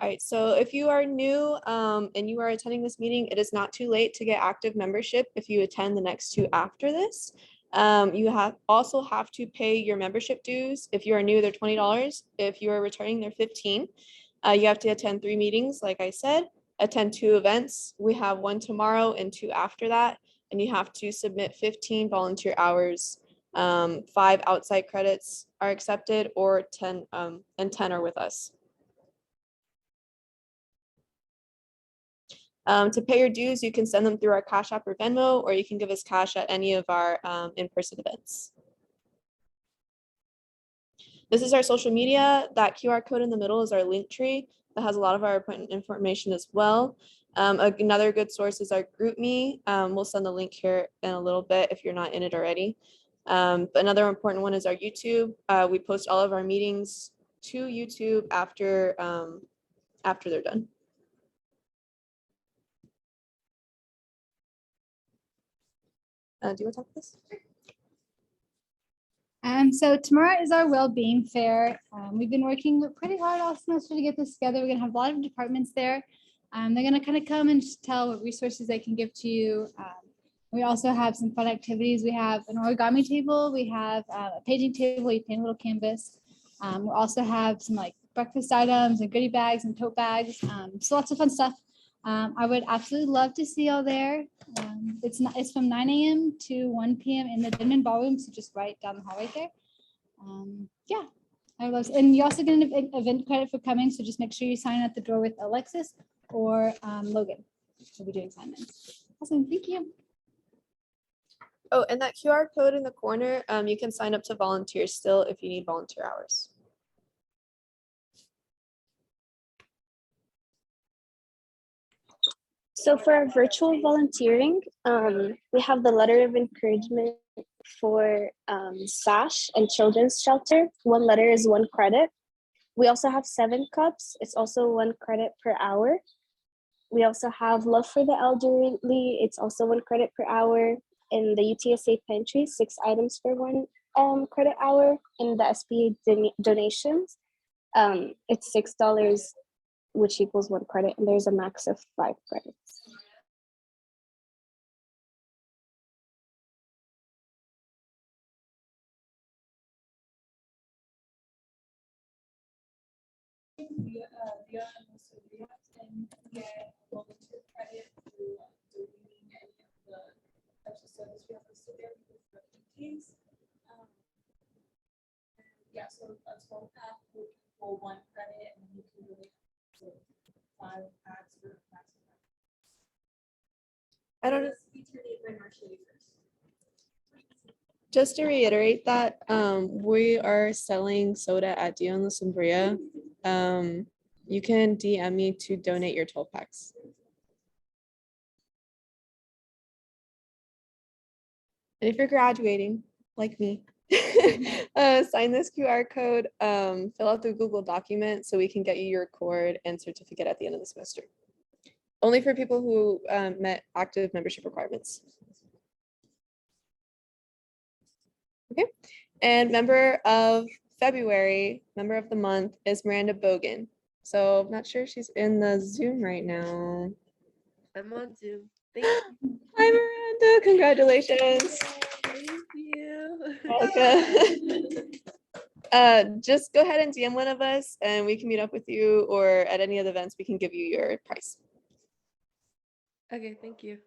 All right, so if you are new and you are attending this meeting, it is not too late to get active membership if you attend the next two after this. You also have to pay your membership dues. If you are new, they're $20. If you are returning, they're $15. You have to attend 3 meetings, like I said, attend 2 events. We have 1 tomorrow and 2 after that, and you have to submit 15 volunteer hours. 5 outside credits are accepted, or 10 and 10 are with us. To pay your dues, you can send them through our Cash App or Venmo, or you can give us cash at any of our in-person events. This is our social media. That QR code in the middle is our link tree that has a lot of our appointment information as well. Another good source is our Groupme. We'll send the link here in a little bit if you're not in it already. But another important one is our YouTube. We post all of our meetings to YouTube after they're done. Do you want to talk about this? So tomorrow is our Wellbeing Fair. We've been working pretty hard all semester to get this together. We're gonna have a lot of departments there. They're gonna kind of come and just tell what resources they can give to you. We also have some fun activities. We have an origami table. We have a painting table where you paint a little canvas. We also have some like breakfast items and goodie bags and tote bags. So lots of fun stuff. I would absolutely love to see y'all there. It's from 9 a.m. to 1 p.m. in the Denman Ballroom, so just right down the hallway there. Yeah, I love it. And you also get an event credit for coming, so just make sure you sign at the door with Alexis or Logan. We'll be doing assignments. Awesome, thank you. Oh, and that QR code in the corner, you can sign up to volunteer still if you need volunteer hours. So for our virtual volunteering, we have the letter of encouragement for SASH and Children's Shelter. 1 letter is 1 credit. We also have 7 cups. It's also 1 credit per hour. We also have Love for the Elderly. It's also 1 credit per hour. In the UTSA Pantry, 6 items for 1 credit hour. In the SBA donations, it's $6, which equals 1 credit, and there's a max of 5 credits. Yeah, so a 12 pack would equal 1 credit, and you can really 5 packs for maximum. I don't know. Just to reiterate that we are selling soda at Dia en la Sombria. You can DM me to donate your 12 packs. And if you're graduating, like me, sign this QR code, fill out the Google document so we can get you your cord and certificate at the end of the semester. Only for people who met active membership requirements. Okay, and member of February, member of the month is Miranda Bogan. So I'm not sure if she's in the Zoom right now. I'm on Zoom. Thank you. Hi, Miranda. Congratulations. Thank you. Welcome. Just go ahead and DM one of us and we can meet up with you, or at any of the events, we can give you your price. Okay, thank you.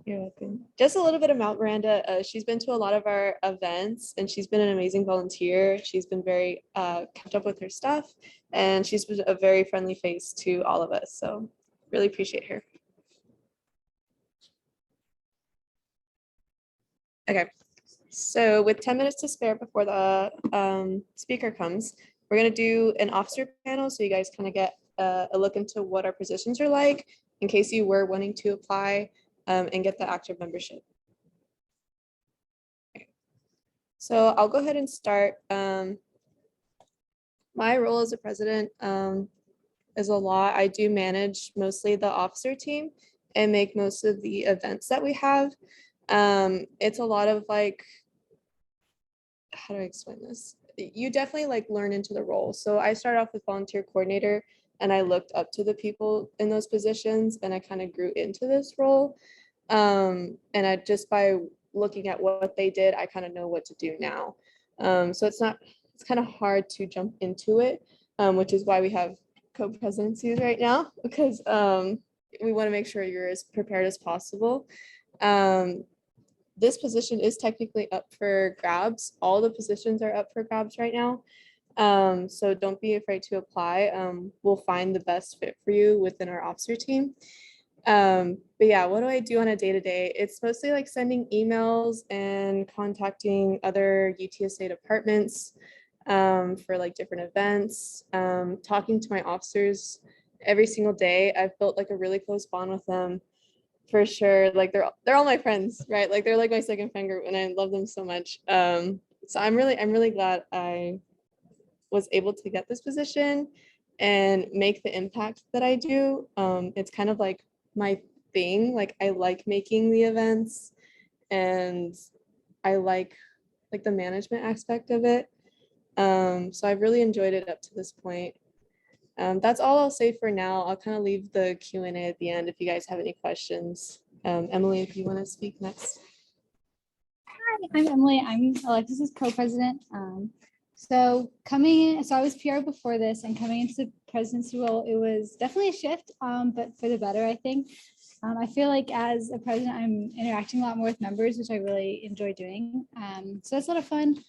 You're welcome. Just a little bit about Miranda. She's been to a lot of our events and she's been an amazing volunteer. She's been very kept up with her stuff, and she's been a very friendly face to all of us. So really appreciate her. Okay, so with 10 minutes to spare before the speaker comes, we're going to do an officer panel so you guys kind of get a look into what our positions are like in case you were wanting to apply and get the active membership. Okay. So I'll go ahead and start. My role as a president is a lot. I do manage mostly the officer team and make most of the events that we have. It's a lot of like, how do I explain this? You definitely like learn into the role. So I started off with volunteer coordinator. and I looked up to the people in those positions, and I kind of grew into this role. And I just by looking at what they did, I kind of know what to do now. So it's kind of hard to jump into it, which is why we have co-presidencies right now, because we want to make sure you're as prepared as possible. This position is technically up for grabs. All the positions are up for grabs right now. So don't be afraid to apply. We'll find the best fit for you within our officer team. But yeah, what do I do on a day-to-day? It's mostly like sending emails and contacting other UTSA departments for like different events, talking to my officers every single day. I've built like a really close bond with them for sure. Like they're all my friends, right? Like they're like my second friend group, and I love them so much. So I'm really glad I was able to get this position and make the impact that I do. It's kind of like my thing. Like I like making the events, and I like the management aspect of it. So I've really enjoyed it up to this point. That's all I'll say for now. I'll kind of leave the Q&A at the end if you guys have any questions. Emily, if you want to speak next. Hi, I'm Emily. I'm Alexis's co-president. So I was PR before this, and coming into the presidency role, it was definitely a shift, but for the better, I think. I feel like as a president, I'm interacting a lot more with members, which I really enjoy doing. So that's a lot of fun.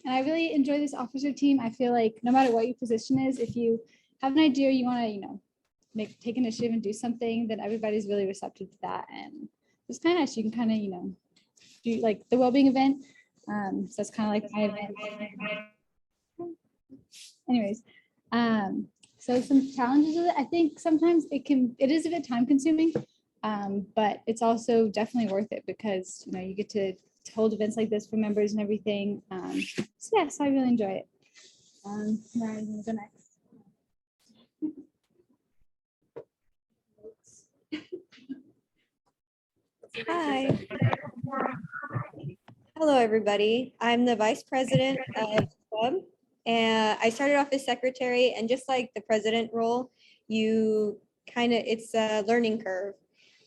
And I really enjoy this officer team. I feel like no matter what your position is, if you have an idea, you want to, take initiative and do something, then everybody's really receptive to that. And it's kind of nice. You can kind of, do like the wellbeing event. So that's kind of like my event. Anyways, so some challenges with it. I think sometimes it is a bit time consuming, but it's also definitely worth it because you get to hold events like this for members and everything. So yeah, so I really enjoy it. Now I'm gonna go next. Hi. Hello, everybody. I'm the vice president of the club, and I started off as secretary, and just like the president role, it's a learning curve.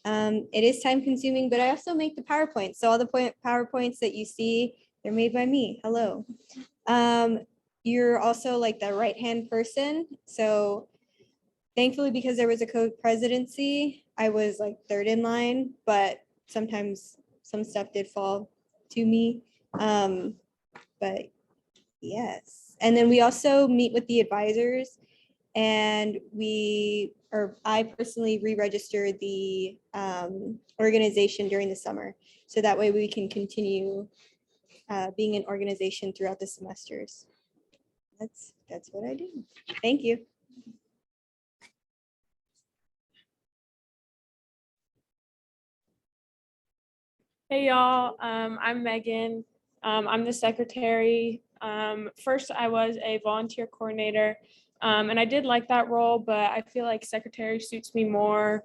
It is time consuming, but I also make the PowerPoints. So all the PowerPoints that you see, they're made by me. Hello. You're also like the right-hand person. So thankfully, because there was a co-presidency, I was like third in line, but sometimes some stuff did fall to me. But yes. And then we also meet with the advisors, and I personally re-register the organization during the summer. So that way we can continue being an organization throughout the semesters. That's what I do. Thank you. Hey y'all, I'm Megan. I'm the secretary. First, I was a volunteer coordinator, and I did like that role, but I feel like secretary suits me more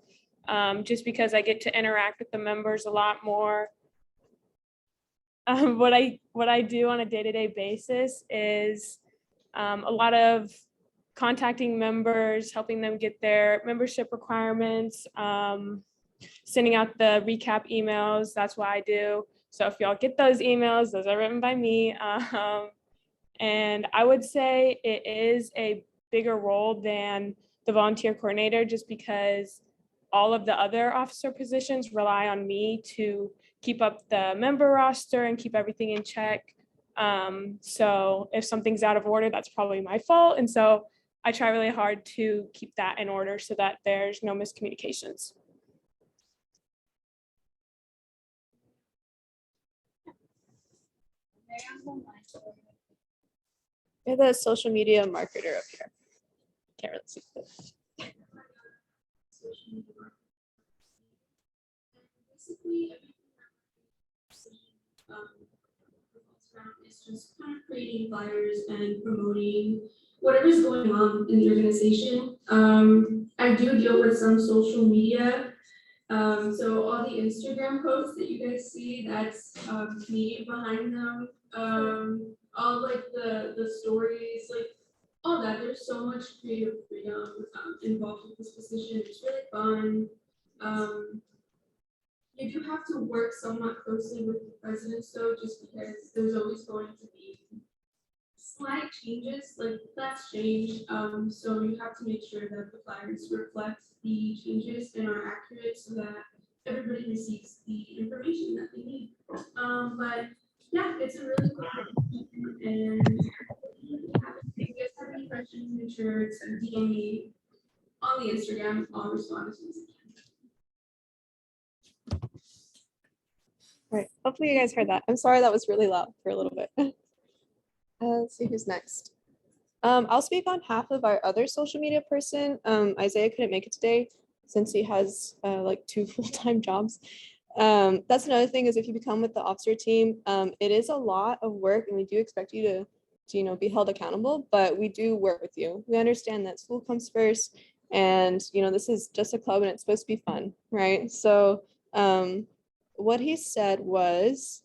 just because I get to interact with the members a lot more. What I do on a day-to-day basis is a lot of contacting members, helping them get their membership requirements, sending out the recap emails. That's what I do. So if y'all get those emails, those are written by me. And I would say it is a bigger role than the volunteer coordinator, just because all of the other officer positions rely on me to keep up the member roster and keep everything in check. So if something's out of order, that's probably my fault. And so I try really hard to keep that in order so that there's no miscommunications. You're the social media marketer up here. Can't really see this. It's just kind of creating flyers and promoting whatever's going on in the organization. I do deal with some social media. So all the Instagram posts that you guys see, that's me behind them. All like the stories, like all that. There's so much creative freedom involved with this position. It's really fun. Um, you do have to work somewhat closely with the presidents though, just because there's always going to be slight changes, like that's change. So you have to make sure that the flyers reflect the changes and are accurate so that everybody receives the information that they need. But yeah, it's a really cool thing. And if you guys have any questions, make sure to DM me on the Instagram. I'll respond as soon as I can. Right. Hopefully you guys heard that. I'm sorry that was really loud for a little bit. Let's see who's next. I'll speak on half of our other social media person. Isaiah couldn't make it today since he has like 2 full-time jobs. That's another thing is if you become with the officer team, it is a lot of work and we do expect you to be held accountable, but we do work with you. We understand that school comes first and this is just a club and it's supposed to be fun, right? So what he said was,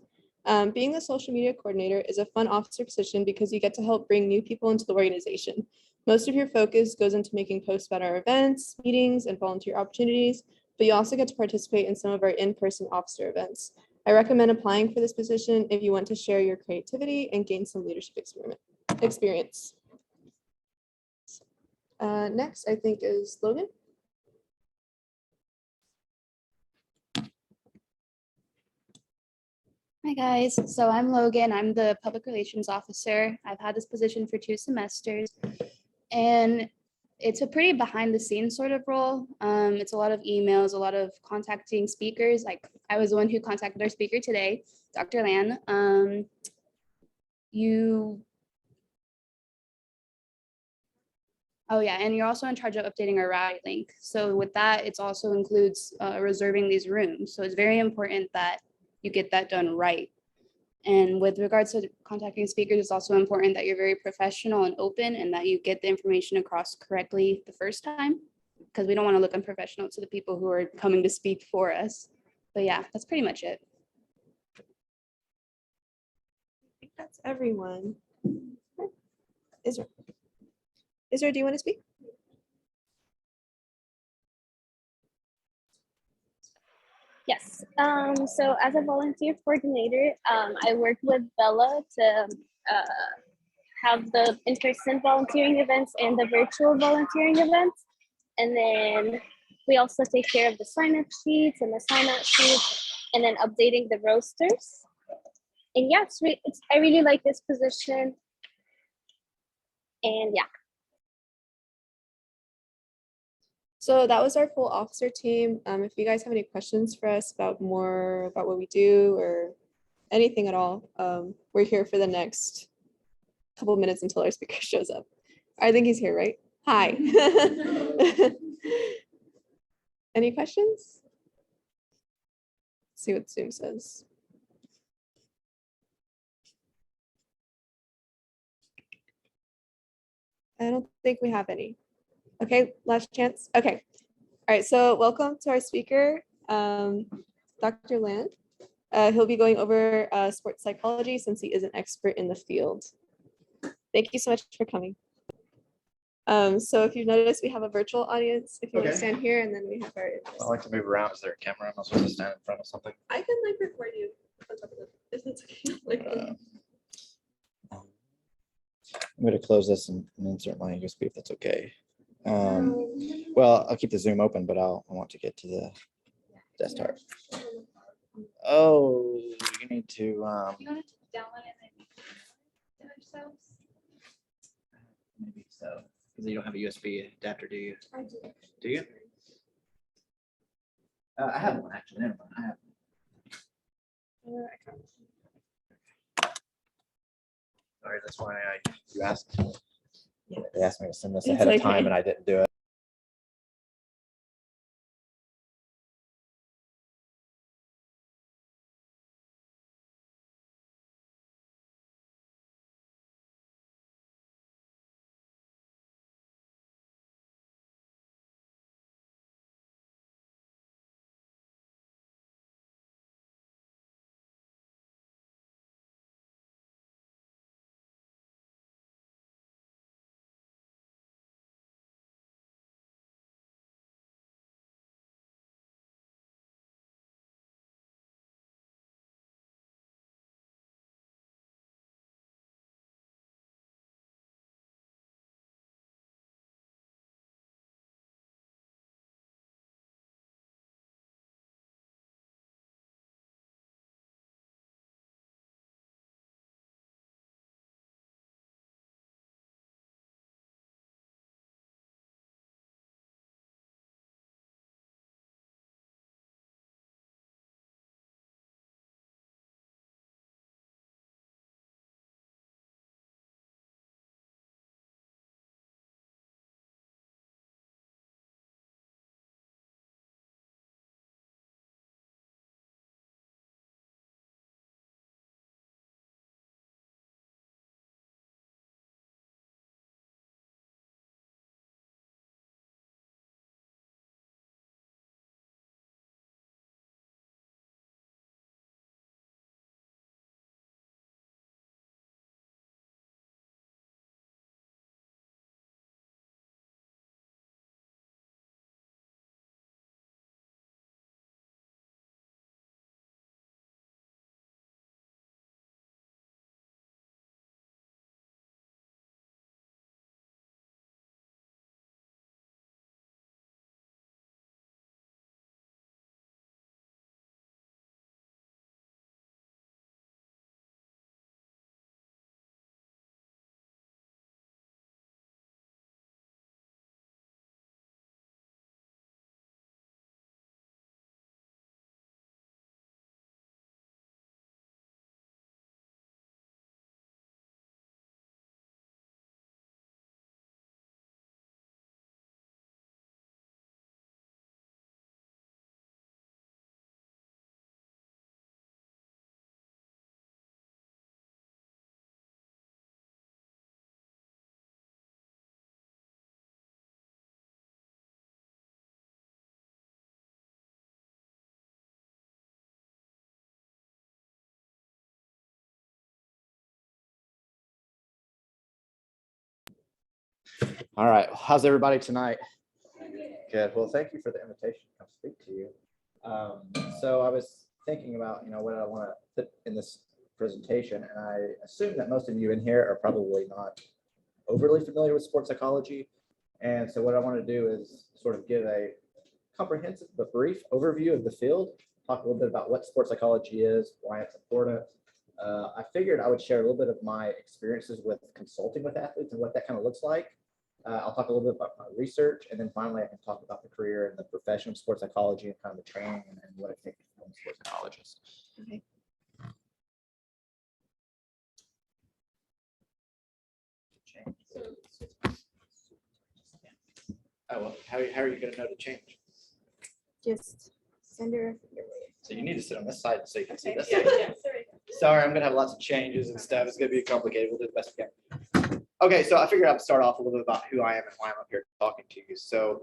being a social media coordinator is a fun officer position because you get to help bring new people into the organization. Most of your focus goes into making posts about our events, meetings, and volunteer opportunities, but you also get to participate in some of our in-person officer events. I recommend applying for this position if you want to share your creativity and gain some leadership experience. Next, I think, is Logan. Hi guys, so I'm Logan. I'm the public relations officer. I've had this position for 2 semesters and it's a pretty behind the scenes sort of role. It's a lot of emails, a lot of contacting speakers. Like I was the one who contacted our speaker today, Dr. Lan. Oh yeah, and you're also in charge of updating our rally link. So with that, it also includes reserving these rooms. So it's very important that you get that done right. And with regards to contacting speakers, it's also important that you're very professional and open and that you get the information across correctly the first time, because we don't want to look unprofessional to the people who are coming to speak for us. But yeah, that's pretty much it. I think that's everyone. Israel, do you want to speak? Yes. So as a volunteer coordinator, I work with Bella to have the in-person volunteering events and the virtual volunteering events. And then we also take care of the sign-up sheets and the sign-out sheets and then updating the rosters. And yeah, I really like this position. And yeah. So that was our full officer team. If you guys have any questions for us about more about what we do or anything at all, we're here for the next couple minutes until our speaker shows up. I think he's here, right? Hi. Any questions? Let's see what Zoom says. I don't think we have any. Okay, last chance. Okay. All right, so welcome to our speaker, Dr. Land. He'll be going over sports psychology since he is an expert in the field. Thank you so much for coming. So if you've noticed, we have a virtual audience. If you want to stand here, and then we have our. I like to move around. Is there a camera? Am I supposed to stand in front of something? I can like record you on top of it if that's okay. Like, I'm going to close this and insert my USB if that's okay. Well, I'll keep the Zoom open, but I want to get to the desktop. Oh, you need to. You don't have to download it and then ourselves. Maybe so, because you don't have a USB adapter, do you? I do. Do you? I have one actually. Never mind. I have. Sorry, that's why you asked. Yes. They asked me to send this It's ahead of okay. time, and I didn't do it. All right, how's everybody tonight? Good. Well, thank you for the invitation to come speak to you. So I was thinking about, what I want to put in this presentation, and I assume that most of you in here are probably not overly familiar with sports psychology. And so what I want to do is sort of give a comprehensive but brief overview of the field, talk a little bit about what sports psychology is, why it's important. I figured I would share a little bit of my experiences with consulting with athletes and what that kind of looks like. I'll talk a little bit about my research, and then finally I can talk about the career and the profession of sports psychology and kind of the training and what it takes to become a sports psychologist. Okay. Oh, well, how are you going to know to change? Just send her a finger wave. So you need to sit on this side so you can see this side. Sorry, I'm going to have lots of changes and stuff. It's going to be complicated. We'll do the best we can. Okay, so I figured I'd start off a little bit about who I am and why I'm up here talking to you. So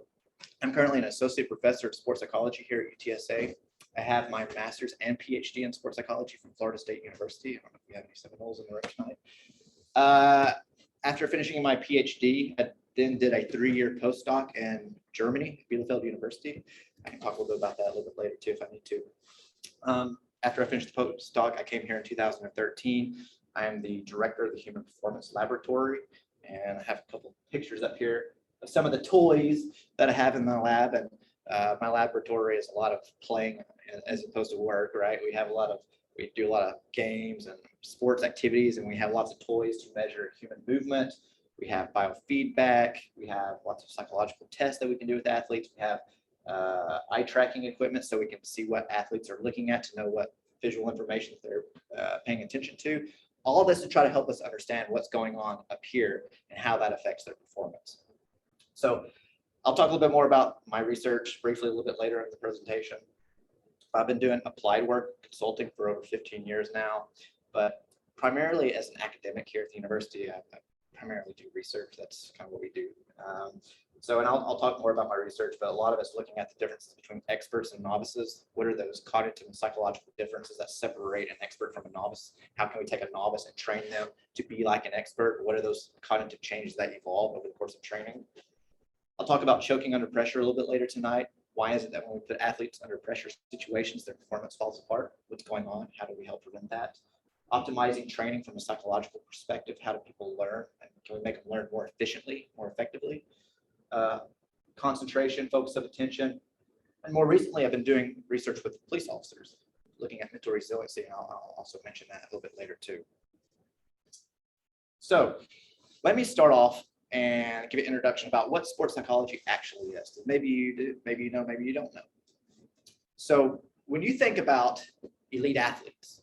I'm currently an associate professor of sports psychology here at UTSA. I have my master's and PhD in sports psychology from Florida State University. I don't know if we have any Seminoles in the room tonight. After finishing my PhD, I then did a 3-year postdoc in Germany, Bielefeld University. I can talk a little bit about that a little bit later too if I need to. After I finished the postdoc, I came here in 2013. I am the director of the Human Performance Laboratory, and I have a couple pictures up here of some of the toys that I have in my lab. And my laboratory is a lot of playing as opposed to work, right? We do a lot of games and sports activities, and we have lots of toys to measure human movement. We have biofeedback. We have lots of psychological tests that we can do with athletes. We have eye tracking equipment so we can see what athletes are looking at to know what visual information they're paying attention to. All of this to try to help us understand what's going on up here and how that affects their performance. So I'll talk a little bit more about my research briefly a little bit later in the presentation. I've been doing applied work consulting for over 15 years now, but primarily as an academic here at the university, I primarily do research. That's kind of what we do. And I'll talk more about my research, but a lot of it's looking at the differences between experts and novices. What are those cognitive and psychological differences that separate an expert from a novice? How can we take a novice and train them to be like an expert? What are those cognitive changes that evolve over the course of training? I'll talk about choking under pressure a little bit later tonight. Why is it that when we put athletes under pressure situations, their performance falls apart? What's going on? How do we help prevent that? Optimizing training from a psychological perspective. How do people learn? And can we make them learn more efficiently, more effectively? Concentration, focus of attention. And more recently, I've been doing research with police officers, looking at mental resiliency, and I'll also mention that a little bit later too. So let me start off and give an introduction about what sports psychology actually is. Maybe you do, maybe you know, maybe you don't know. So when you think about elite athletes,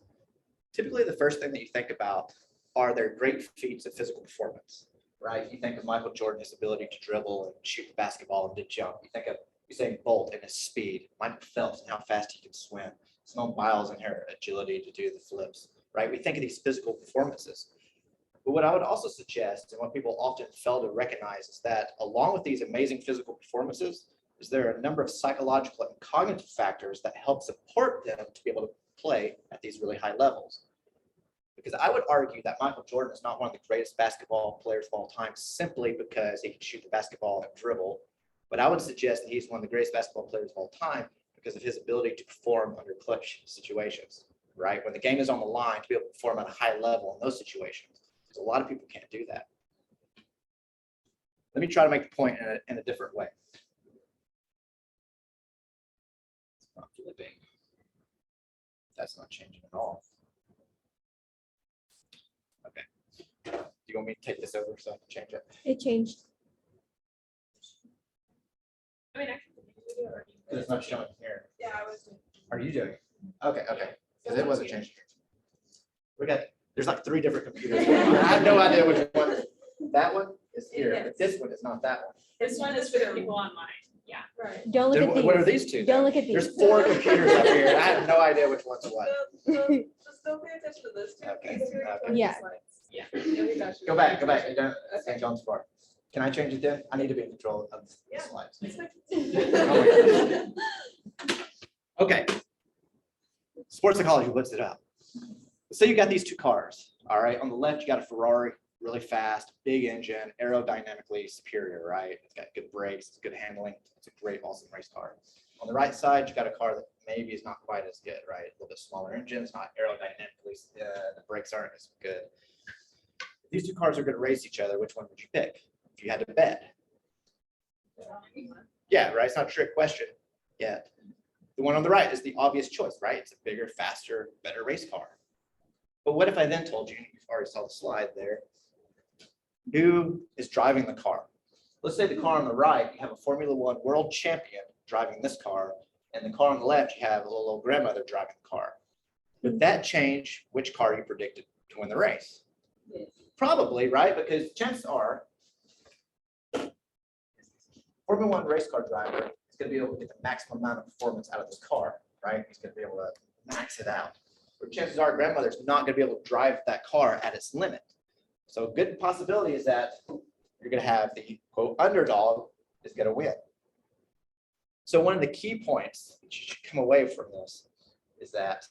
typically the first thing that you think about are their great feats of physical performance, right? You think of Michael Jordan, his ability to dribble and shoot the basketball and to jump. You think of Usain Bolt and his speed, Michael Phelps and how fast he can swim, Simone Biles and her agility to do the flips, right? We think of these physical performances. But what I would also suggest, and what people often fail to recognize, is that along with these amazing physical performances, is there are a number of psychological and cognitive factors that help support them to be able to play at these really high levels. Because I would argue that Michael Jordan is not one of the greatest basketball players of all time simply because he can shoot the basketball and dribble. But I would suggest that he's one of the greatest basketball players of all time because of his ability to perform under clutch situations, right? When the game is on the line, to be able to perform at a high level in those situations. Because a lot of people can't do that. Let me try to make the point in a different way. It's not flipping. That's not changing at all. Okay. Do you want me to take this over so I can change it? It changed. I mean, I can do it or you It's not showing here. Yeah, I was. Are you doing? Okay, okay. Because it wasn't changing. There's like 3 different computers. I have no idea which one. That one is here, but this one is not that one. This one is for the people online. Yeah. Right. Don't look Then at these. what are these two? Don't look at these. There's 4 computers up here. I have no idea which one's what. Just don't pay attention to this. Okay, These two are okay. Yeah. Yeah. Go back. You don't, can't go on far. Can I change it then? I need to be in control of the slides. Oh my gosh. Okay. Sports psychology, what's it up? Say you got these 2 cars. All right. On the left, you got a Ferrari. really fast, big engine, aerodynamically superior, right? It's got good brakes, it's good handling. It's a great, awesome race car. On the right side, you've got a car that maybe is not quite as good, right? A little bit smaller engine, it's not aerodynamically, the brakes aren't as good. If these two cars are going to race each other, which one would you pick if you had to bet? Yeah, right. It's not a trick question yet. The one on the right is the obvious choice, right? It's a bigger, faster, better race car. But what if I then told you, you've already saw the slide there, who is driving the car? Let's say the car on the right, you have a Formula One world champion driving this car, and the car on the left, you have a little old grandmother driving the car. Would that change which car you predicted to win the race? Probably, right? Because chances are, Formula One race car driver is going to be able to get the maximum amount of performance out of this car, right? He's going to be able to max it out. But chances are, grandmother's not going to be able to drive that car at its limit. So a good possibility is that you're going to have the quote underdog is going to win. So one of the key points that you should come away from this is that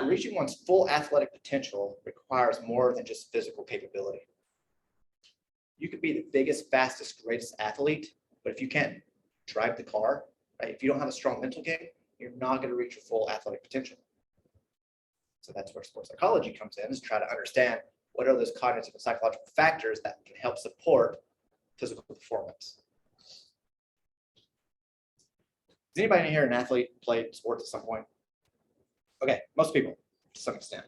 reaching one's full athletic potential requires more than just physical capability. You could be the biggest, fastest, greatest athlete, but if you can't drive the car, right? If you don't have a strong mental game, you're not going to reach your full athletic potential. So that's where sports psychology comes in, is try to understand what are those cognitive and psychological factors that can help support physical performance. Does anybody in here an athlete played sports at some point? Okay, most people to some extent.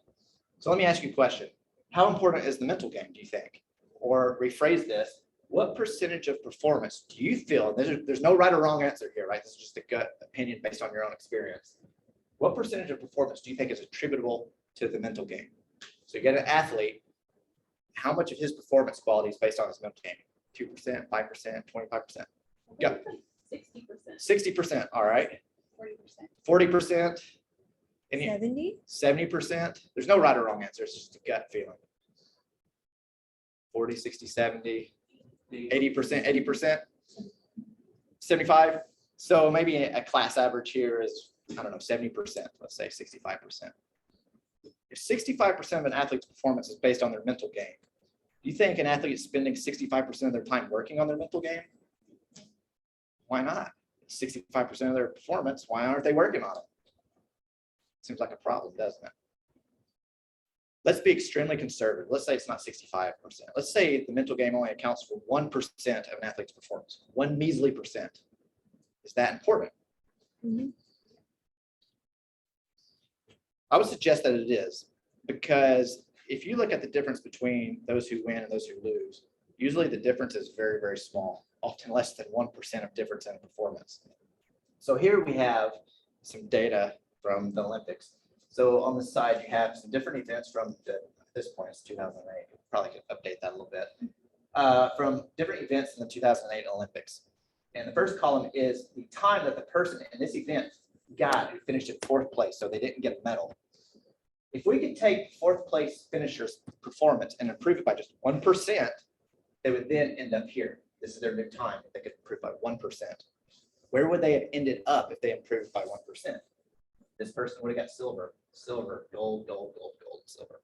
So let me ask you a question. How important is the mental game, do you think? Or rephrase this, what percentage of performance do you feel, there's no right or wrong answer here, right? This is just a gut opinion based on your own experience. What percentage of performance do you think is attributable to the mental game? So you get an athlete, how much of his performance quality is based on his mental game? 2%, 5%, 25%? Yeah. 60%. 60%, all right. 40%. 70? 70%. There's no right or wrong answer, it's just a gut feeling. 40, 60, 70, 80%, 80%, 75. So maybe a class average here is, I don't know, 70%, let's say 65%. If 65% of an athlete's performance is based on their mental game, do you think an athlete is spending 65% of their time working on their mental game? Why not? 65% of their performance, why aren't they working on it? Seems like a problem, doesn't it? Let's be extremely conservative. Let's say it's not 65%. Let's say the mental game only accounts for 1% of an athlete's performance, 1 measly percent. Is that important? Mm-hmm. I would suggest that it is, because if you look at the difference between those who win and those who lose, usually the difference is very, very small, often less than 1% of difference in performance. So here we have some data from the Olympics. So on the side, you have some different events from at this point, it's 2008. Probably could update that a little bit. From different events in the 2008 Olympics. And the first column is the time that the person in this event got who finished at 4th place, so they didn't get a medal. If we could take 4th place finishers' performance and improve it by just 1%, they would then end up here. This is their new time if they could improve by 1%. Where would they have ended up if they improved by 1%? This person would have got silver, silver, gold, gold, gold, gold, silver.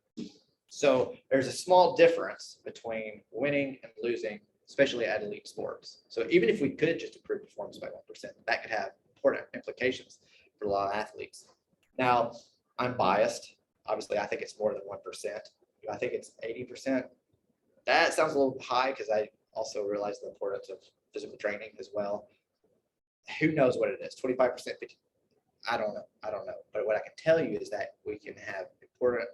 So there's a small difference between winning and losing, especially at elite sports. So even if we could just improve performance by 1%, that could have important implications for a lot of athletes. Now, I'm biased. Obviously, I think it's more than 1%. I think it's 80%. That sounds a little high because I also realize the importance of physical training as well. Who knows what it is? 25%, 50%. I don't know. But what I can tell you is that we can have important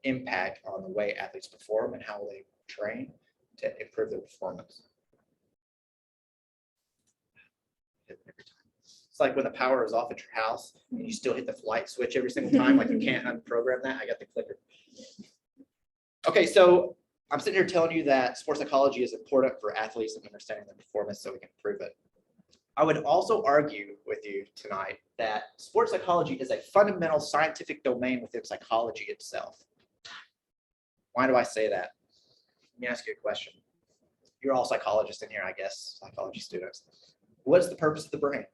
impact on the way athletes perform and how they train to improve their performance. It's like when the power is off at your house and you still hit the light switch every single time, like you can't unprogram that. I got the clicker. Okay, so I'm sitting here telling you that sports psychology is important for athletes and understanding their performance so we can improve it. I would also argue with you tonight that sports psychology is a fundamental scientific domain within psychology itself. Why do I say that? Let me ask you a question. You're all psychologists in here, I guess, psychology students. What's the purpose of the brain?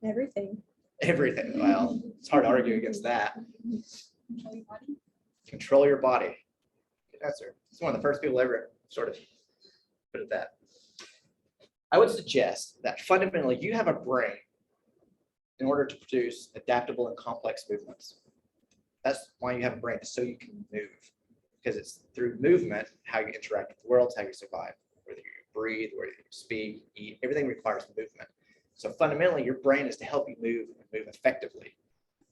Everything. Everything. Well, it's hard to argue against that. Control your body. Good answer. It's one of the first people ever sort of put it that. I would suggest that fundamentally you have a brain in order to produce adaptable and complex movements. That's why you have a brain, so you can move. Because it's through movement how you interact with the world, how you survive. Whether you breathe, whether you speak, eat, everything requires movement. So fundamentally, your brain is to help you move and move effectively.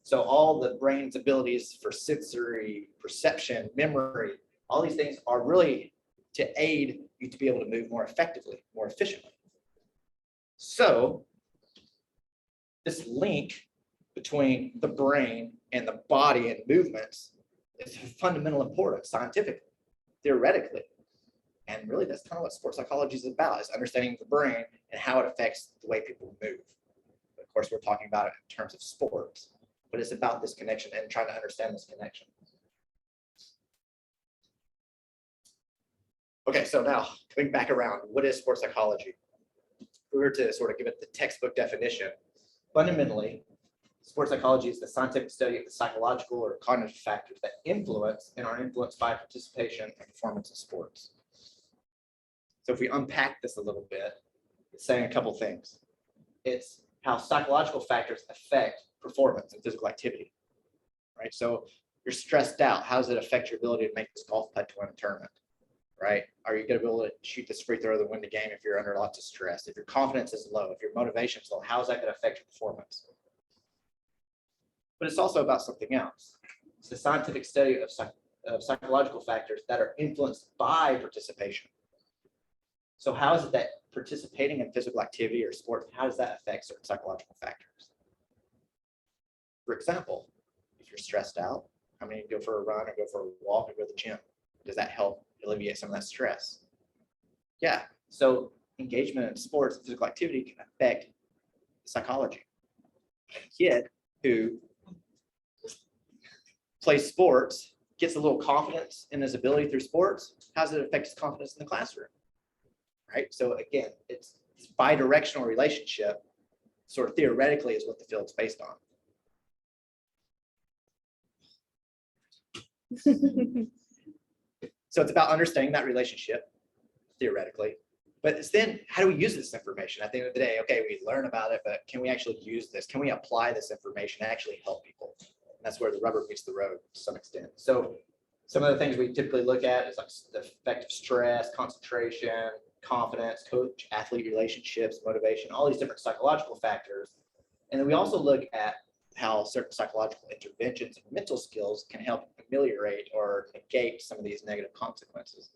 So all the brain's abilities for sensory, perception, memory, all these things are really to aid you to be able to move more effectively, more efficiently. So this link between the brain and the body and movements is of fundamental importance scientifically, theoretically. And really that's kind of what sports psychology is about, is understanding the brain and how it affects the way people move. But of course, we're talking about it in terms of sports, but it's about this connection and trying to understand this connection. Okay, so now coming back around, what is sports psychology? If we were to sort of give it the textbook definition, fundamentally, sports psychology is the scientific study of the psychological or cognitive factors that influence and are influenced by participation and performance in sports. So if we unpack this a little bit, it's saying a couple things. It's how psychological factors affect performance and physical activity, right? So you're stressed out. How does it affect your ability to make this golf putt to win a tournament, right? Are you going to be able to shoot this free throw to win the game if you're under lots of stress? If your confidence is low, if your motivation is low, how is that going to affect your performance? But it's also about something else. It's the scientific study of psychological factors that are influenced by participation. So how is it that participating in physical activity or sports, how does that affect certain psychological factors? For example, if you're stressed out, how many go for a run or go for a walk or go to the gym? Does that help alleviate some of that stress? Yeah, so engagement in sports and physical activity can affect psychology. A kid who plays sports gets a little confidence in his ability through sports. How does it affect his confidence in the classroom? Right? So again, it's bi-directional relationship, sort of theoretically is what the field's based on. So it's about understanding that relationship, theoretically. But it's then, how do we use this information? At the end of the day, okay, we learn about it, but can we actually use this? Can we apply this information and actually help people? And that's where the rubber meets the road to some extent. So some of the things we typically look at is like the effect of stress, concentration, confidence, coach-athlete relationships, motivation, all these different psychological factors. And then we also look at how certain psychological interventions and mental skills can help ameliorate or negate some of these negative consequences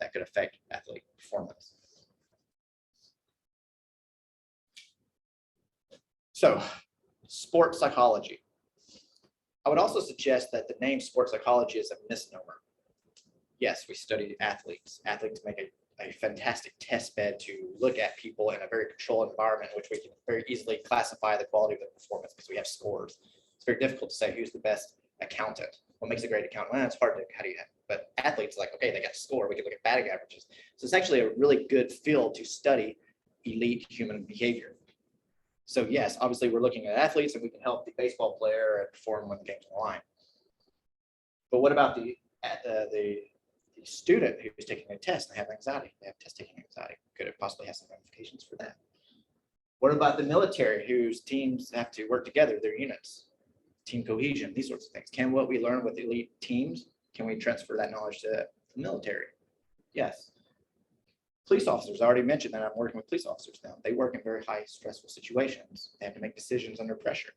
that could affect athlete performance. So, sports psychology. I would also suggest that the name sports psychology is a misnomer. Yes, we study athletes. Athletes make a fantastic test bed to look at people in a very controlled environment in which we can very easily classify the quality of their performance because we have scores. It's very difficult to say who's the best accountant. What makes a great accountant? Well, it's hard to, how do you have, but athletes like, okay, they got a score. We can look at batting averages. So it's actually a really good field to study elite human behavior. So yes, obviously we're looking at athletes and we can help the baseball player perform when the game's on the line. But what about the student who's taking a test and have anxiety? They have test taking anxiety. Could it possibly have some ramifications for that? What about the military whose teams have to work together, their units, team cohesion, these sorts of things? Can what we learn with elite teams, can we transfer that knowledge to the military? Yes. Police officers, I already mentioned that I'm working with police officers now. They work in very high stressful situations. They have to make decisions under pressure.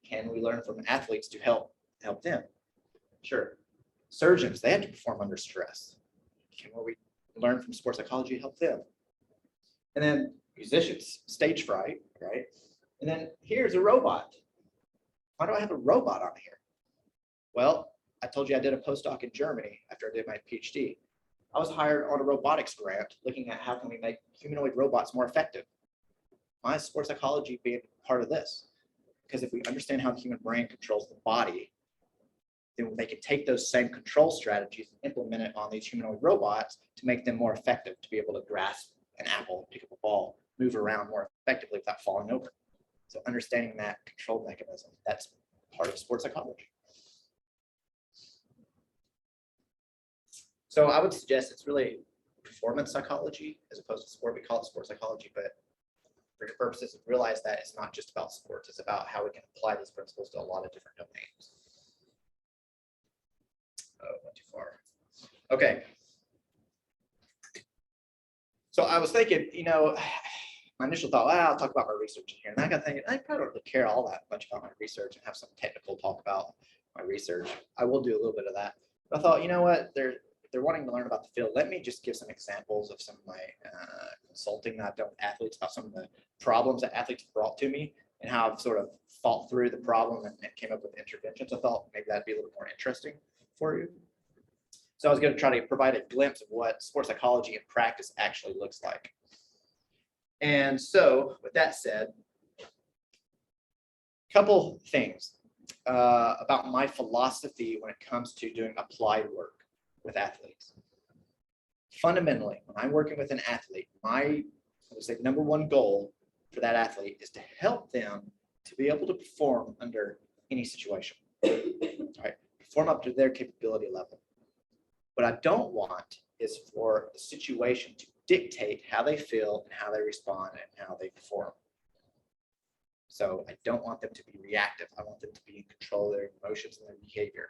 Can we learn from athletes to help them? Sure. Surgeons, they have to perform under stress. Can what we learn from sports psychology help them? And then musicians, stage fright, right? And then here's a robot. Why do I have a robot on here? Well, I told you I did a postdoc in Germany after I did my PhD. I was hired on a robotics grant looking at how can we make humanoid robots more effective. Why is sports psychology being part of this? Because if we understand how the human brain controls the body, then they can take those same control strategies and implement it on these humanoid robots to make them more effective, to be able to grasp an apple, pick up a ball, move around more effectively without falling over. So understanding that control mechanism, that's part of sports psychology. So I would suggest it's really performance psychology as opposed to sport. We call it sport psychology, but for your purposes, realize that it's not just about sports. It's about how we can apply these principles to a lot of different domains. Oh, went too far. Okay. So I was thinking, my initial thought, well, I'll talk about my research in here. And I got thinking, I probably don't really care all that much about my research and have some technical talk about my research. I will do a little bit of that. But I thought, you know what, they're wanting to learn about the field. Let me just give some examples of some of my consulting that I've done with athletes about some of the problems that athletes brought to me and how I've sort of thought through the problem and came up with interventions. I thought maybe that'd be a little more interesting for you. So I was going to try to provide a glimpse of what sports psychology in practice actually looks like. And so with that said, a couple things about my philosophy when it comes to doing applied work with athletes. Fundamentally, when I'm working with an athlete, I would say number one goal for that athlete is to help them to be able to perform under any situation. All right, perform up to their capability level. What I don't want is for the situation to dictate how they feel and how they respond and how they perform. So I don't want them to be reactive. I want them to be in control of their emotions and their behavior.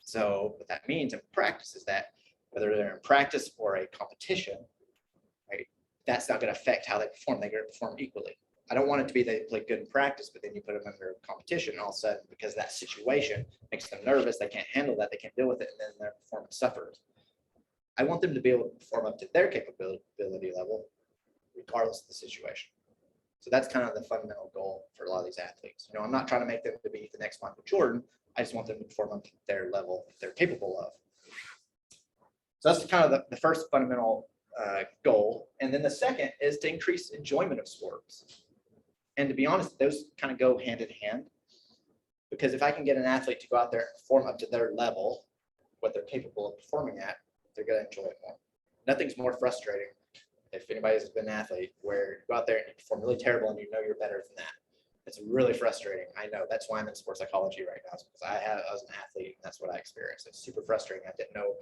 So what that means in practice is that whether they're in practice or a competition, right, that's not going to affect how they perform. They're going to perform equally. I don't want it to be they play good in practice, but then you put them under competition, and all of a sudden, because that situation makes them nervous, they can't handle that, they can't deal with it, and then their performance suffers. I want them to be able to perform up to their capability level, regardless of the situation. So that's kind of the fundamental goal for a lot of these athletes. I'm not trying to make them to be the next Michael Jordan. I just want them to perform up to their level that they're capable of. So that's kind of the first fundamental goal. And then the second is to increase enjoyment of sports. And to be honest, those kind of go hand in hand. Because if I can get an athlete to go out there and perform up to their level, what they're capable of performing at, they're going to enjoy it more. Nothing's more frustrating, if anybody's been an athlete, where you go out there and you perform really terrible and you know you're better than that. It's really frustrating. I know. That's why I'm in sports psychology right now, because I was an athlete and that's what I experienced. It's super frustrating. I didn't know,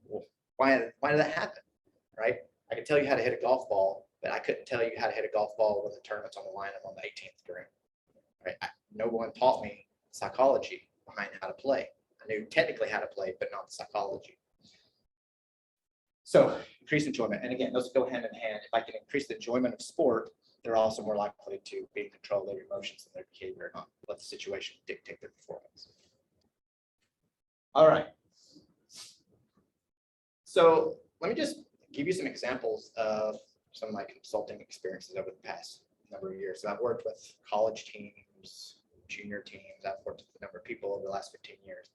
well, why did that happen, right? I could tell you how to hit a golf ball, but I couldn't tell you how to hit a golf ball when the tournament's on the line. I'm on the 18th green, right? No one taught me psychology behind how to play. I knew technically how to play, but not the psychology. So increase enjoyment. And again, those go hand in hand. If I can increase the enjoyment of sport, they're also more likely to be in control of their emotions and their behavior, not let the situation dictate their performance. All right. So let me just give you some examples of some of my consulting experiences over the past number of years. So I've worked with college teams, junior teams. I've worked with a number of people over the last 15 years.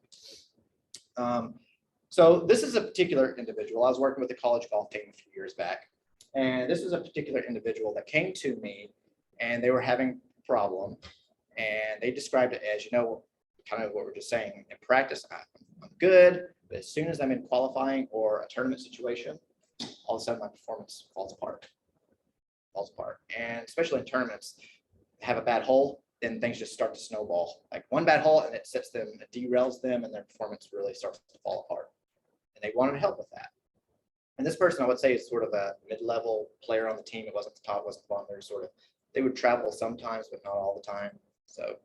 So this is a particular individual. I was working with a college golf team a few years back. And this is a particular individual that came to me and they were having a problem. And they described it as, kind of what we're just saying, in practice, I'm good, but as soon as I'm in qualifying or a tournament situation, all of a sudden my performance falls apart. And especially in tournaments, have a bad hole, then things just start to snowball. Like one bad hole and it derails them and their performance really starts to fall apart. And they wanted help with that. And this person, I would say, is sort of a mid-level player on the team. It wasn't the top, wasn't the bottom. They would travel sometimes, but not all the time. So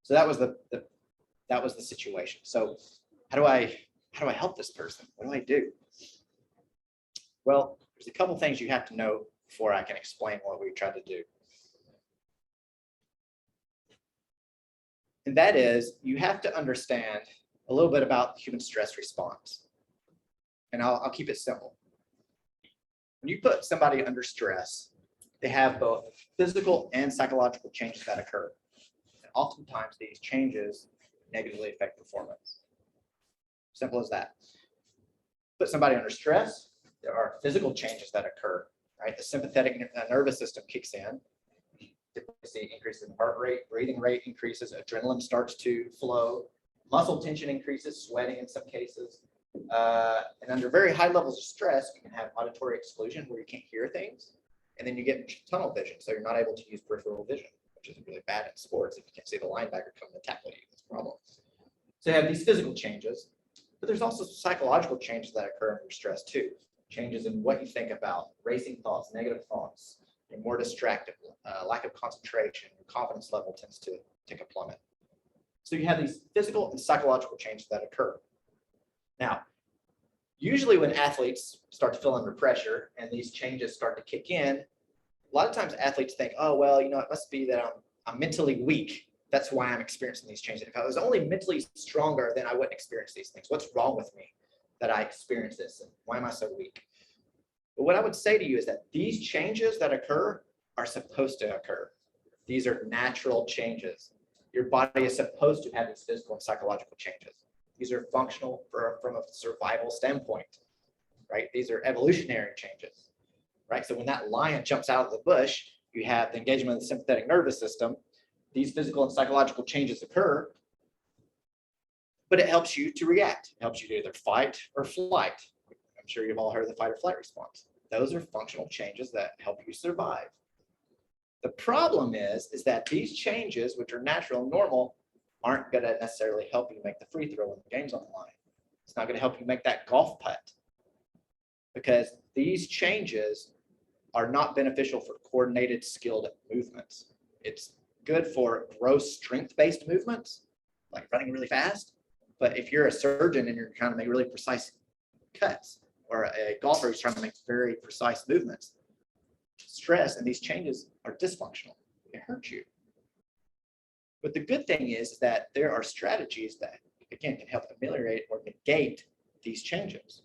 that was the situation. So how do I help this person? What do I do? Well, there's a couple things you have to know before I can explain what we tried to do. And that is, you have to understand a little bit about the human stress response. And I'll keep it simple. When you put somebody under stress, they have both physical and psychological changes that occur. And oftentimes these changes negatively affect performance. Simple as that. Put somebody under stress, there are physical changes that occur, right? The sympathetic nervous system kicks in. You see increases in heart rate, breathing rate increases, adrenaline starts to flow, muscle tension increases, sweating in some cases. And under very high levels of stress, you can have auditory exclusion where you can't hear things. And then you get tunnel vision, so you're not able to use peripheral vision, which is really bad in sports. If you can't see the linebacker coming to tackle you, that's a problem. So you have these physical changes. But there's also psychological changes that occur under stress too. Changes in what you think about, racing thoughts, negative thoughts. You're more distracted, lack of concentration, your confidence level tends to take a plummet. So you have these physical and psychological changes that occur. Now, usually when athletes start to feel under pressure and these changes start to kick in, a lot of times athletes think, oh, well, you know, it must be that I'm mentally weak. That's why I'm experiencing these changes. If I was only mentally stronger, then I wouldn't experience these things. What's wrong with me that I experience this? And why am I so weak? But what I would say to you is that these changes that occur are supposed to occur. These are natural changes. Your body is supposed to have these physical and psychological changes. These are functional from a survival standpoint, right? These are evolutionary changes, right? So when that lion jumps out of the bush, you have the engagement of the sympathetic nervous system. These physical and psychological changes occur, but it helps you to react. It helps you to either fight or flight. I'm sure you've all heard of the fight or flight response. Those are functional changes that help you survive. The problem is that these changes, which are natural and normal, aren't going to necessarily help you make the free throw when the game's on the line. It's not going to help you make that golf putt, because these changes are not beneficial for coordinated, skilled movements. It's good for gross strength-based movements, like running really fast. But if you're a surgeon and you're trying to make really precise cuts, or a golfer who's trying to make very precise movements, stress and these changes are dysfunctional. It hurts you. But the good thing is that there are strategies that, again, can help ameliorate or negate these changes.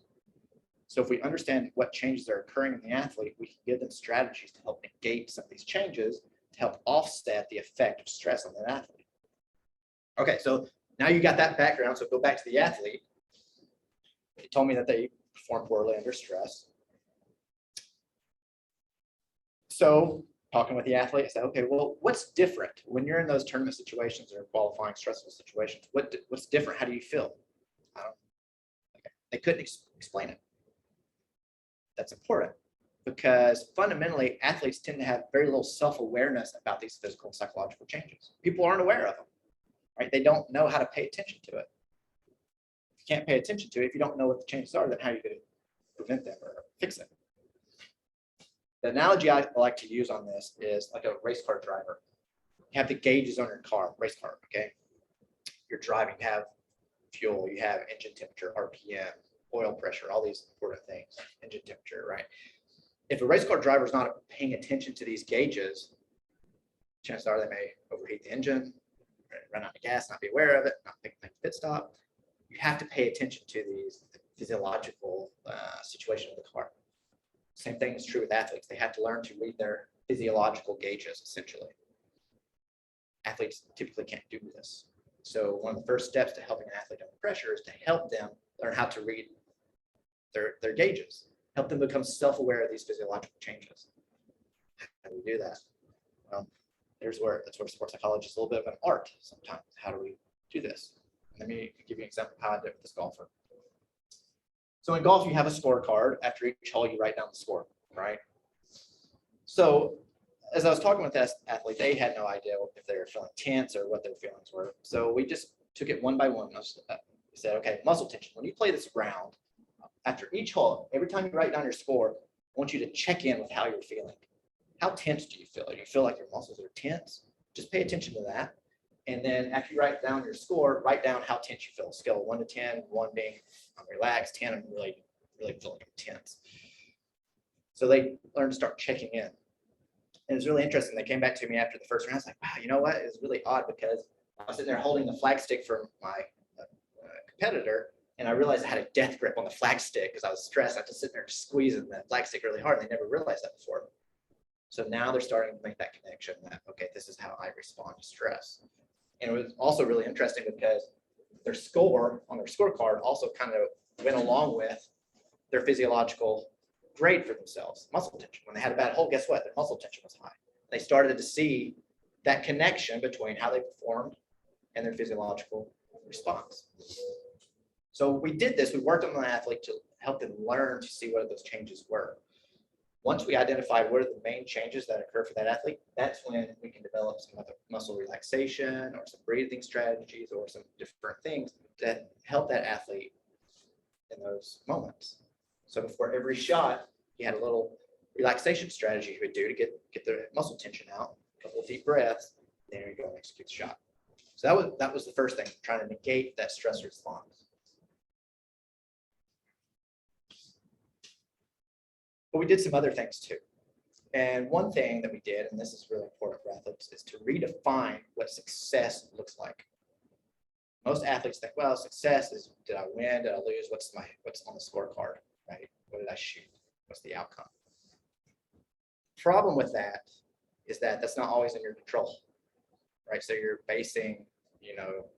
So if we understand what changes are occurring in the athlete, we can give them strategies to help negate some of these changes, to help offset the effect of stress on that athlete. Okay, so now you got that background, so go back to the athlete. He told me that they perform poorly under stress. So talking with the athlete, I said, okay, well, what's different when you're in those tournament situations or qualifying stressful situations? What's different? How do you feel? Okay. They couldn't explain it. That's important, because fundamentally athletes tend to have very little self-awareness about these physical and psychological changes. People aren't aware of them, right? They don't know how to pay attention to it. If you can't pay attention to it, if you don't know what the changes are, then how are you going to prevent them or fix it? The analogy I like to use on this is like a race car driver. You have the gauges on your car, race car, okay? You're driving, you have fuel, you have engine temperature, RPM, oil pressure, all these important things, engine temperature, right? If a race car driver is not paying attention to these gauges, chances are they may overheat the engine, run out of gas, not be aware of it, not make a pit stop. You have to pay attention to these physiological situation of the car. Same thing is true with athletes. They have to learn to read their physiological gauges, essentially. Athletes typically can't do this. So one of the first steps to helping an athlete under pressure is to help them learn how to read their gauges, help them become self-aware of these physiological changes. How do we do that? Well, that's where sports psychology is a little bit of an art sometimes. How do we do this? Let me give you an example of how I did it with this golfer. So in golf, you have a scorecard. After each hole, you write down the score, right? So as I was talking with this athlete, they had no idea if they were feeling tense or what their feelings were. So we just took it one by one. We said, okay, muscle tension. When you play this round, after each hole, every time you write down your score, I want you to check in with how you're feeling. How tense do you feel? Do you feel like your muscles are tense? Just pay attention to that. And then after you write down your score, write down how tense you feel. Scale of 1 to 10, 1 being I'm relaxed, 10 I'm really feeling tense. So they learned to start checking in. And it was really interesting. They came back to me after the first round. I was like, wow, you know what? It was really odd because I was sitting there holding the flag stick for my competitor, and I realized I had a death grip on the flag stick because I was stressed. I had to sit there squeezing the flag stick really hard, and they never realized that before. So now they're starting to make that connection that, okay, this is how I respond to stress. And it was also really interesting because their score on their scorecard also kind of went along with their physiological grade for themselves, muscle tension. When they had a bad hole, guess what? Their muscle tension was high. They started to see that connection between how they performed and their physiological response. So we did this. We worked on an athlete to help them learn to see what those changes were. Once we identified what are the main changes that occur for that athlete, that's when we can develop some other muscle relaxation or some breathing strategies or some different things that help that athlete in those moments. So before every shot, he had a little relaxation strategy he would do to get the muscle tension out, a couple of deep breaths, there you go, execute the shot. So that was the first thing, trying to negate that stress response. But we did some other things too. And one thing that we did, and this is really important for athletes, is to redefine what success looks like. Most athletes think, well, success is, did I win? Did I lose? What's on the scorecard, right? What did I shoot? What's the outcome? Problem with that is that that's not always in your control, right? So you're basing,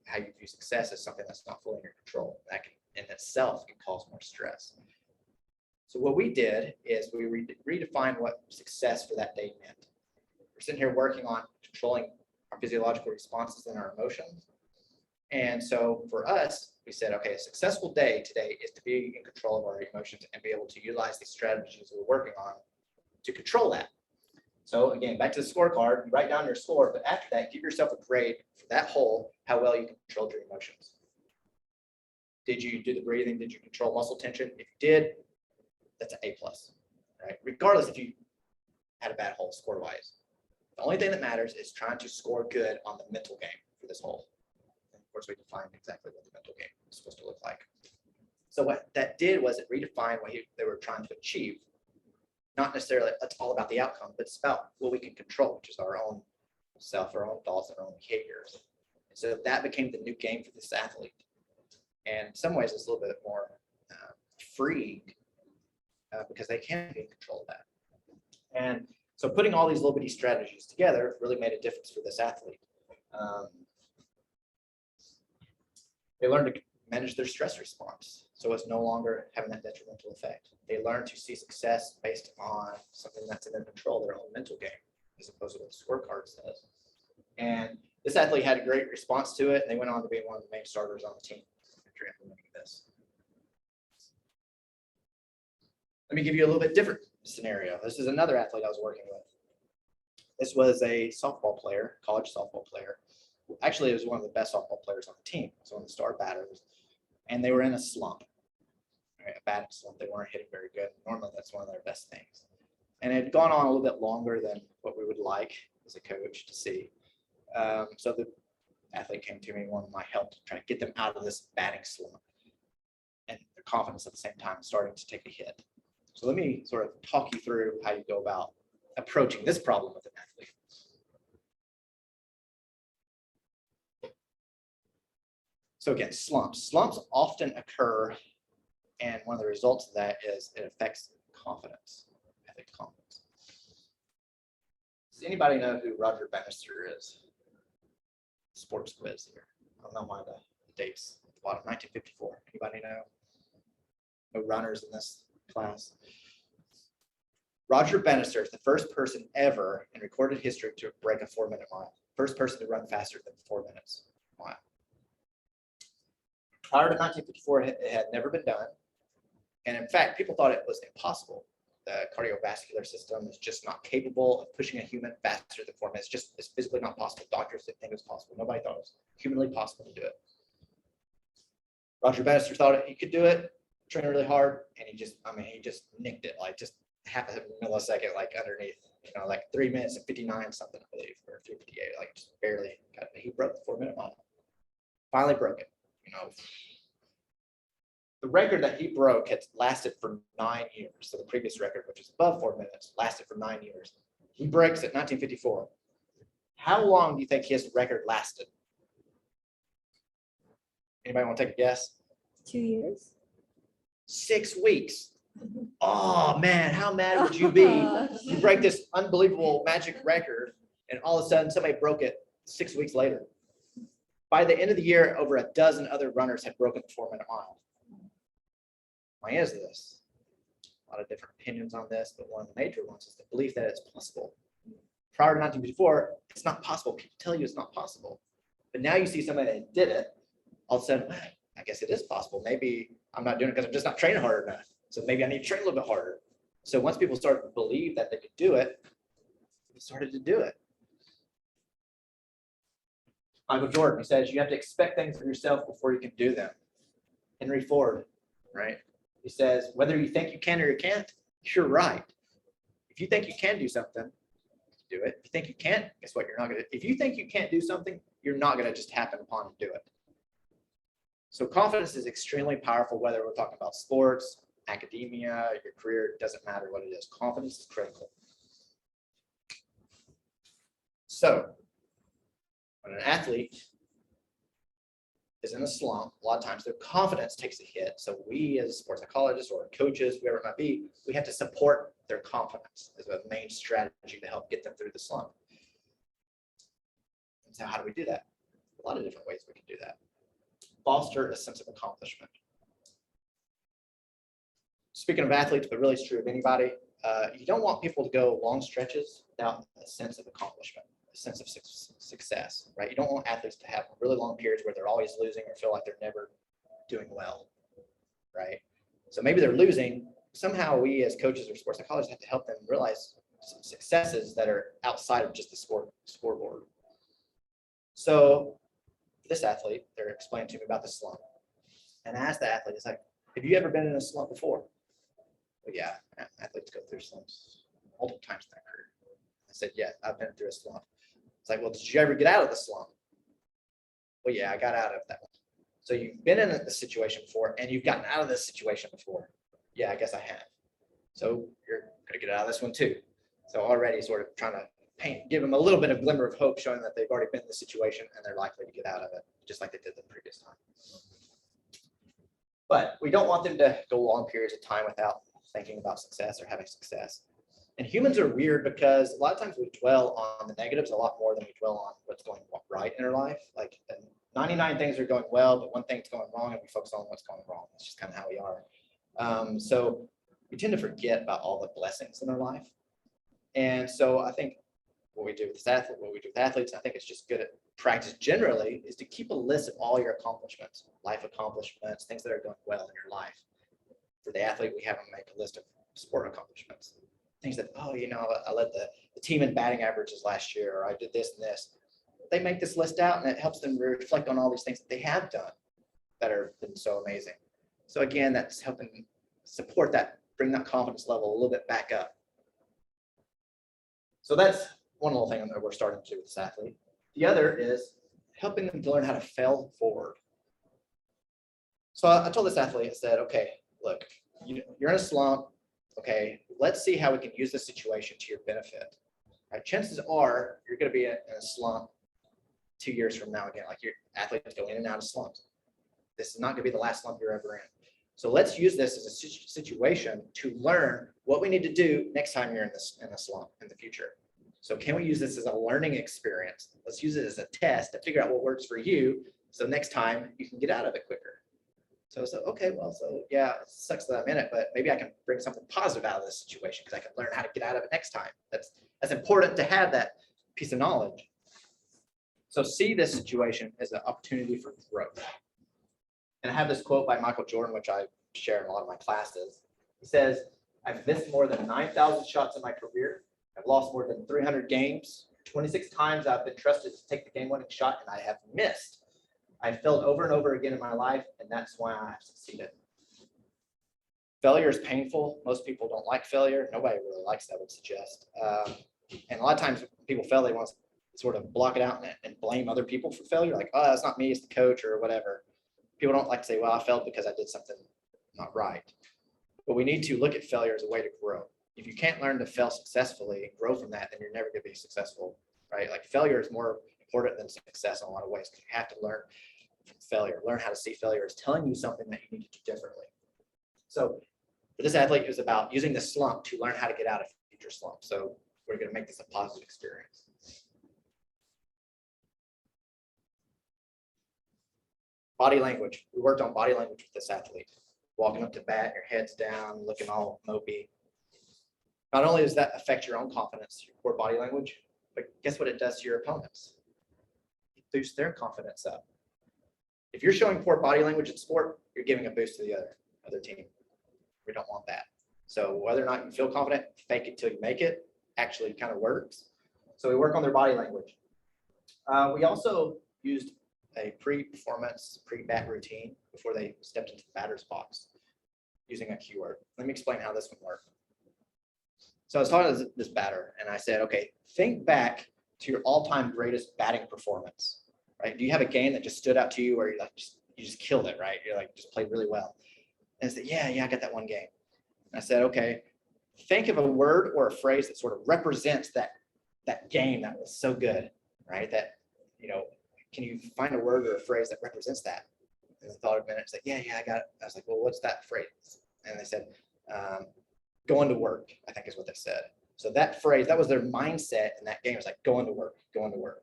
how you view success as something that's not fully in your control. That can, in itself, can cause more stress. So what we did is we redefined what success for that day meant. We're sitting here working on controlling our physiological responses and our emotions. And so for us, we said, okay, a successful day today is to be in control of our emotions and be able to utilize these strategies we're working on to control that. So again, back to the scorecard, you write down your score, but after that, give yourself a grade for that whole, how well you controlled your emotions. Did you do the breathing? Did you control muscle tension? If you did, that's an A+, right? Regardless if you had a bad hole score-wise. The only thing that matters is trying to score good on the mental game for this hole. And of course, we defined exactly what the mental game is supposed to look like. So what that did was it redefined what they were trying to achieve. Not necessarily it's all about the outcome, but it's about what we can control, which is our own self, our own thoughts, our own behaviors. And so that became the new game for this athlete. And in some ways, it's a little bit more freeing because they can be in control of that. And so putting all these little bitty strategies together really made a difference for this athlete. They learned to manage their stress response, so it's no longer having that detrimental effect. They learn to see success based on something that's in their control, their own mental game, as opposed to what the scorecard says. And this athlete had a great response to it, and they went on to be one of the main starters on the team after implementing this. Let me give you a little bit different scenario. This is another athlete I was working with. This was a softball player, college softball player. Actually, it was one of the best softball players on the team. It was one of the star batters, and they were in a slump. Right, a batting slump. They weren't hitting very good. Normally, that's one of their best things. And it had gone on a little bit longer than what we would like as a coach to see. So the athlete came to me, wanted my help to try to get them out of this batting slump, and their confidence at the same time starting to take a hit. So let me sort of talk you through how you go about approaching this problem with an athlete. So again, slumps. Slumps often occur, and one of the results of that is it affects confidence, athlete confidence. Does anybody know who Roger Bannister is? Sports quiz here. I don't know why the dates at the bottom. 1954. Anybody know? No runners in this class. Roger Bannister is the first person ever in recorded history to break a 4-minute mile. First person to run faster than 4 minutes a mile. Prior to 1954, it had never been done. And in fact, people thought it was impossible. The cardiovascular system is just not capable of pushing a human faster than 4 minutes. It's physically not possible. Doctors didn't think it was possible. Nobody thought it was humanly possible to do it. Roger Bannister thought he could do it, trained really hard, and he just nicked it, like just half a millisecond, like underneath, like 3 minutes and 59 something, I believe, or 3:58, like just barely got it. He broke the 4-minute mile. Finally broke it. The record that he broke had lasted for 9 years. So the previous record, which is above 4 minutes, lasted for 9 years. He breaks it 1954. How long do you think his record lasted? Anybody want to take a guess? 2 years. 6 weeks. Oh man, how mad would you be? You break this unbelievable magic record, and all of a sudden somebody broke it 6 weeks later. By the end of the year, over a dozen other runners had broken the 4-minute mile. Why is this? A lot of different opinions on this, but one of the major ones is the belief that it's possible. Prior to 1954, it's not possible. People tell you it's not possible. But now you see somebody that did it, all of a sudden, I guess it is possible. Maybe I'm not doing it because I'm just not training hard enough. So maybe I need to train a little bit harder. So once people started to believe that they could do it, they started to do it. Michael Jordan, he says, you have to expect things of yourself before you can do them. Henry Ford, right? He says, whether you think you can or you can't, you're right. If you think you can do something, do it. If you think you can't, guess what? You're not gonna. If you think you can't do something, you're not gonna just happen upon and do it. So confidence is extremely powerful, whether we're talking about sports, academia, your career, it doesn't matter what it is. Confidence is critical. So when an athlete is in a slump, a lot of times their confidence takes a hit. So we as sports psychologists or coaches, whoever it might be, we have to support their confidence as a main strategy to help get them through the slump. And so how do we do that? A lot of different ways we can do that. Foster a sense of accomplishment. Speaking of athletes, but really it's true of anybody, you don't want people to go long stretches without a sense of accomplishment, a sense of success, right? You don't want athletes to have really long periods where they're always losing or feel like they're never doing well, right? So maybe they're losing. Somehow we as coaches or sports psychologists have to help them realize some successes that are outside of just the scoreboard. So this athlete, they're explaining to me about the slump. And I asked the athlete, it's like, have you ever been in a slump before? Well, yeah, athletes go through slumps multiple times in their career. I said, yeah, I've been through a slump. It's like, well, did you ever get out of the slump? Well, yeah, I got out of that one. So you've been in a situation before and you've gotten out of this situation before. Yeah, I guess I have. So you're going to get out of this one too. So already sort of trying to give them a little bit of glimmer of hope, showing that they've already been in the situation and they're likely to get out of it, just like they did the previous time. But we don't want them to go long periods of time without thinking about success or having success. And humans are weird because a lot of times we dwell on the negatives a lot more than we dwell on what's going right in our life. Like 99 things are going well, but one thing's going wrong and we focus on what's going wrong. That's just kind of how we are. So we tend to forget about all the blessings in our life. And so I think what we do with athletes, I think it's just good at practice generally, is to keep a list of all your accomplishments, life accomplishments, things that are going well in your life. For the athlete, we have them make a list of sport accomplishments, things that, oh, you know, I led the team in batting averages last year, or I did this and this. They make this list out and it helps them reflect on all these things that they have done that have been so amazing. So again, that's helping support that, bring that confidence level a little bit back up. So that's one little thing that we're starting to do with this athlete. The other is helping them to learn how to fail forward. So I told this athlete, I said, okay, look, you're in a slump. Okay, let's see how we can use this situation to your benefit. Right? Chances are you're going to be in a slump 2 years from now again. Like your athletes go in and out of slumps. This is not going to be the last slump you're ever in. So let's use this as a situation to learn what we need to do next time you're in a slump in the future. So can we use this as a learning experience? Let's use it as a test to figure out what works for you. So next time you can get out of it quicker. So okay, well, so yeah, it sucks that I'm in it, but maybe I can bring something positive out of this situation because I can learn how to get out of it next time. That's important to have that piece of knowledge. So see this situation as an opportunity for growth. And I have this quote by Michael Jordan, which I share in a lot of my classes. He says, I've missed more than 9,000 shots in my career. I've lost more than 300 games. 26 times I've been trusted to take the game-winning shot, and I have missed. I've failed over and over again in my life, and that's why I have succeeded. Failure is painful. Most people don't like failure. Nobody really likes that, I would suggest. And a lot of times when people fail, they want to sort of block it out and blame other people for failure. Like, oh, it's not me, it's the coach or whatever. People don't like to say, well, I failed because I did something not right. But we need to look at failure as a way to grow. If you can't learn to fail successfully and grow from that, then you're never going to be successful, right? Like failure is more important than success in a lot of ways because you have to learn from failure, learn how to see failure as telling you something that you need to do differently. So for this athlete, it was about using the slump to learn how to get out of future slumps. So we're going to make this a positive experience. Body language. We worked on body language with this athlete. Walking up to bat, your head's down, looking all mopey. Not only does that affect your own confidence, your core body language, but guess what it does to your opponents? It boosts their confidence up. If you're showing poor body language in sport, you're giving a boost to the other team. We don't want that. So whether or not you feel confident, fake it till you make it, actually kind of works. So we work on their body language. We also used a pre-performance, pre-bat routine before they stepped into the batter's box. using a keyword. Let me explain how this would work. So I was talking to this batter and I said, okay, think back to your all-time greatest batting performance, right? Do you have a game that just stood out to you where you just killed it, right? You're like, just played really well. And I said, yeah, I got that one game. And I said, okay, think of a word or a phrase that sort of represents that game that was so good, right? That, can you find a word or a phrase that represents that? And I thought a minute, said, yeah, I got it. I was like, well, what's that phrase? And they said, going to work, I think is what they said. So that phrase, that was their mindset in that game. It was like, going to work, going to work.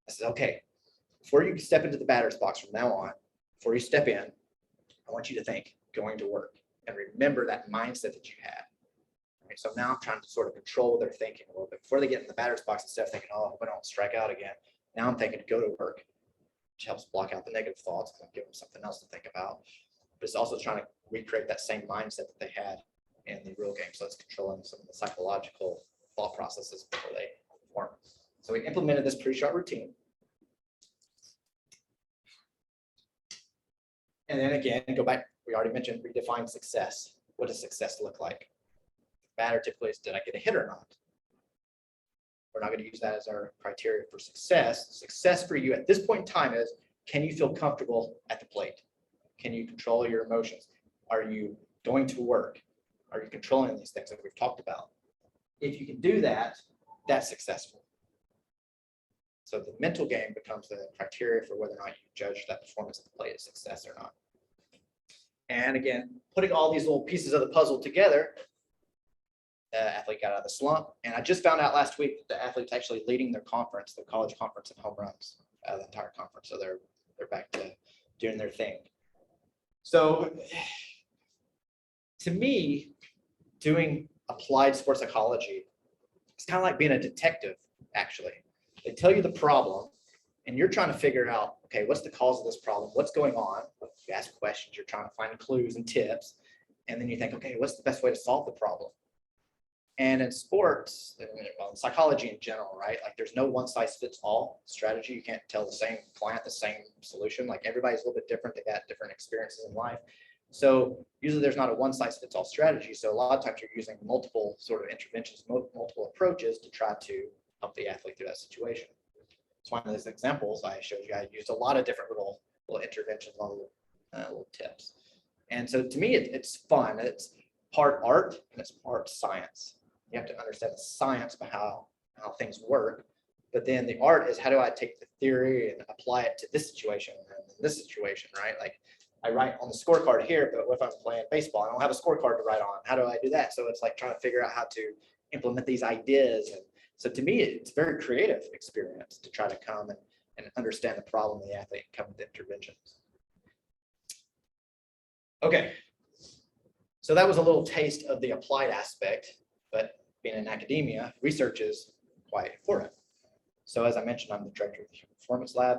I said, okay, before you step into the batter's box from now on, before you step in, I want you to think going to work and remember that mindset that you had. Right? So now I'm trying to sort of control their thinking a little bit before they get in the batter's box instead of thinking, oh, I hope I don't strike out again. Now I'm thinking go to work, which helps block out the negative thoughts and give them something else to think about. But it's also trying to recreate that same mindset that they had in the real game. So it's controlling some of the psychological thought processes before they perform. So we implemented this pre-shot routine. And then again, go back, we already mentioned redefine success. What does success look like? Batter typically is, did I get a hit or not? We're not going to use that as our criteria for success. Success for you at this point in time is, can you feel comfortable at the plate? Can you control your emotions? Are you going to work? Are you controlling these things that we've talked about? If you can do that, that's successful. So the mental game becomes the criteria for whether or not you judge that performance at the plate as success or not. And again, putting all these little pieces of the puzzle together, the athlete got out of the slump. And I just found out last week that the athlete's actually leading their conference, their college conference in home runs out of the entire conference. So they're back to doing their thing. So to me, doing applied sports psychology, it's kind of like being a detective, actually. They tell you the problem and you're trying to figure out, okay, what's the cause of this problem? What's going on? You ask questions, you're trying to find clues and tips. And then you think, okay, what's the best way to solve the problem? And in sports, well, in psychology in general, right? Like there's no one size fits all strategy. You can't tell the same client the same solution. Like everybody's a little bit different. They got different experiences in life. So usually there's not a one size fits all strategy. So a lot of times you're using multiple sort of interventions, multiple approaches to try to help the athlete through that situation. It's one of those examples I showed you. I used a lot of different little interventions, little tips. And so to me, it's fun. It's part art and it's part science. You have to understand the science of how things work. But then the art is, how do I take the theory and apply it to this situation and this situation, right? Like I write on the scorecard here, but what if I'm playing baseball? I don't have a scorecard to write on. How do I do that? So it's like trying to figure out how to implement these ideas. And so to me, it's a very creative experience to try to come and understand the problem of the athlete and come with interventions. Okay. So that was a little taste of the applied aspect, but being in academia, research is quite important. So as I mentioned, I'm the director of the Human Performance Lab.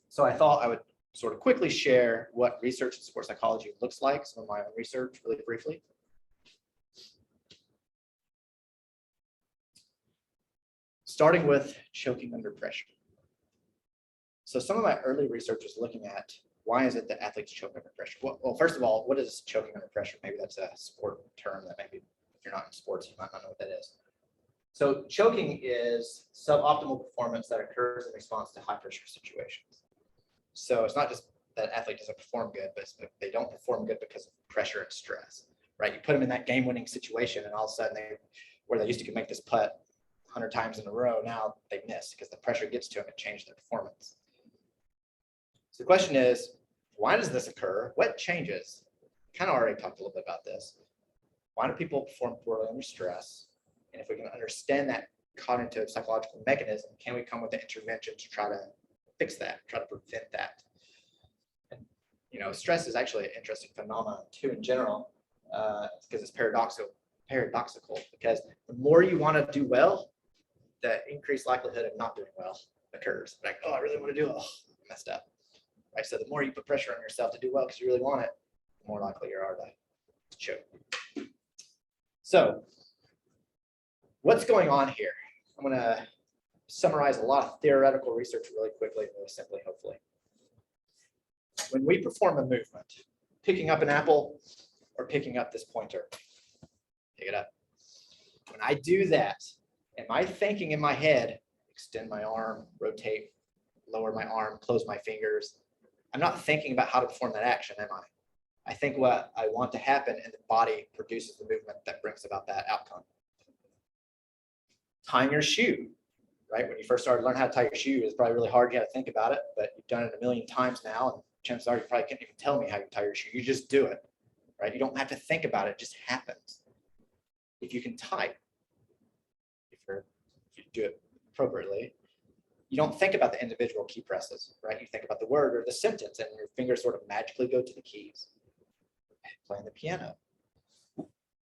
So I thought I would sort of quickly share what research in sports psychology looks like, some of my own research really briefly. Starting with choking under pressure. So some of my early research is looking at why is it that athletes choke under pressure? Well, first of all, what is choking under pressure? Maybe that's a sport term that maybe if you're not in sports, you might not know what that is. So choking is suboptimal performance that occurs in response to high pressure situations. So it's not just that athlete doesn't perform good, but they don't perform good because of pressure and stress, right? You put them in that game-winning situation and all of a sudden where they used to make this putt 100 times in a row, now they miss because the pressure gets to them and changes their performance. So the question is, why does this occur? What changes? Kind of already talked a little bit about this. Why do people perform poorly under stress? And if we can understand that cognitive psychological mechanism, can we come with an intervention to try to fix that, try to prevent that? And, stress is actually an interesting phenomenon too in general, because it's paradoxical, because the more you want to do well, the increased likelihood of not doing well occurs. Like, oh, I really want to do it. Oh, I messed up. Right. So the more you put pressure on yourself to do well because you really want it, the more likely you are to choke. So what's going on here? I'm going to summarize a lot of theoretical research really quickly and really simply, hopefully. When we perform a movement, picking up an apple, or picking up this pointer. Pick it up. When I do that, am I thinking in my head, extend my arm, rotate, lower my arm, close my fingers? I'm not thinking about how to perform that action, am I? I think what I want to happen, and the body produces the movement that brings about that outcome. Tying your shoe, right? When you first started learning how to tie your shoe, it's probably really hard. You had to think about it, but you've done it a million times now, and chances are you probably can't even tell me how you tie your shoe. You just do it, right? You don't have to think about it. It just happens. If you can type, if you do it appropriately, you don't think about the individual key presses, right? You think about the word or the sentence, and your fingers sort of magically go to the keys. Playing the piano.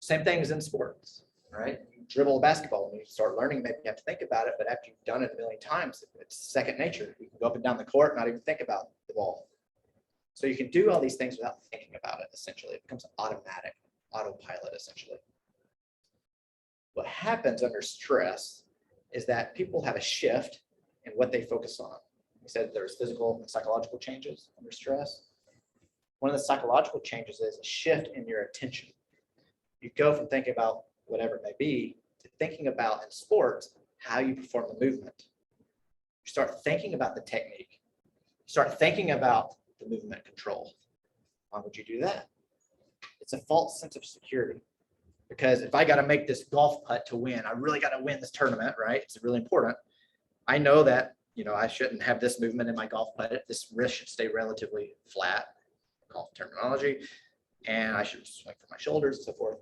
Same thing as in sports, right? You dribble a basketball and you start learning, maybe you have to think about it, but after you've done it a million times, it's second nature. You can go up and down the court and not even think about the ball. So you can do all these things without thinking about it, essentially. It becomes automatic, autopilot, essentially. What happens under stress is that people have a shift in what they focus on. We said there's physical and psychological changes under stress. One of the psychological changes is a shift in your attention. You go from thinking about whatever it may be to thinking about in sports how you perform the movement. You start thinking about the technique. You start thinking about the movement control. Why would you do that? It's a false sense of security. Because if I got to make this golf putt to win, I really got to win this tournament, right? It's really important. I know that, I shouldn't have this movement in my golf putt. This wrist should stay relatively flat, golf terminology, and I should swing for my shoulders and so forth.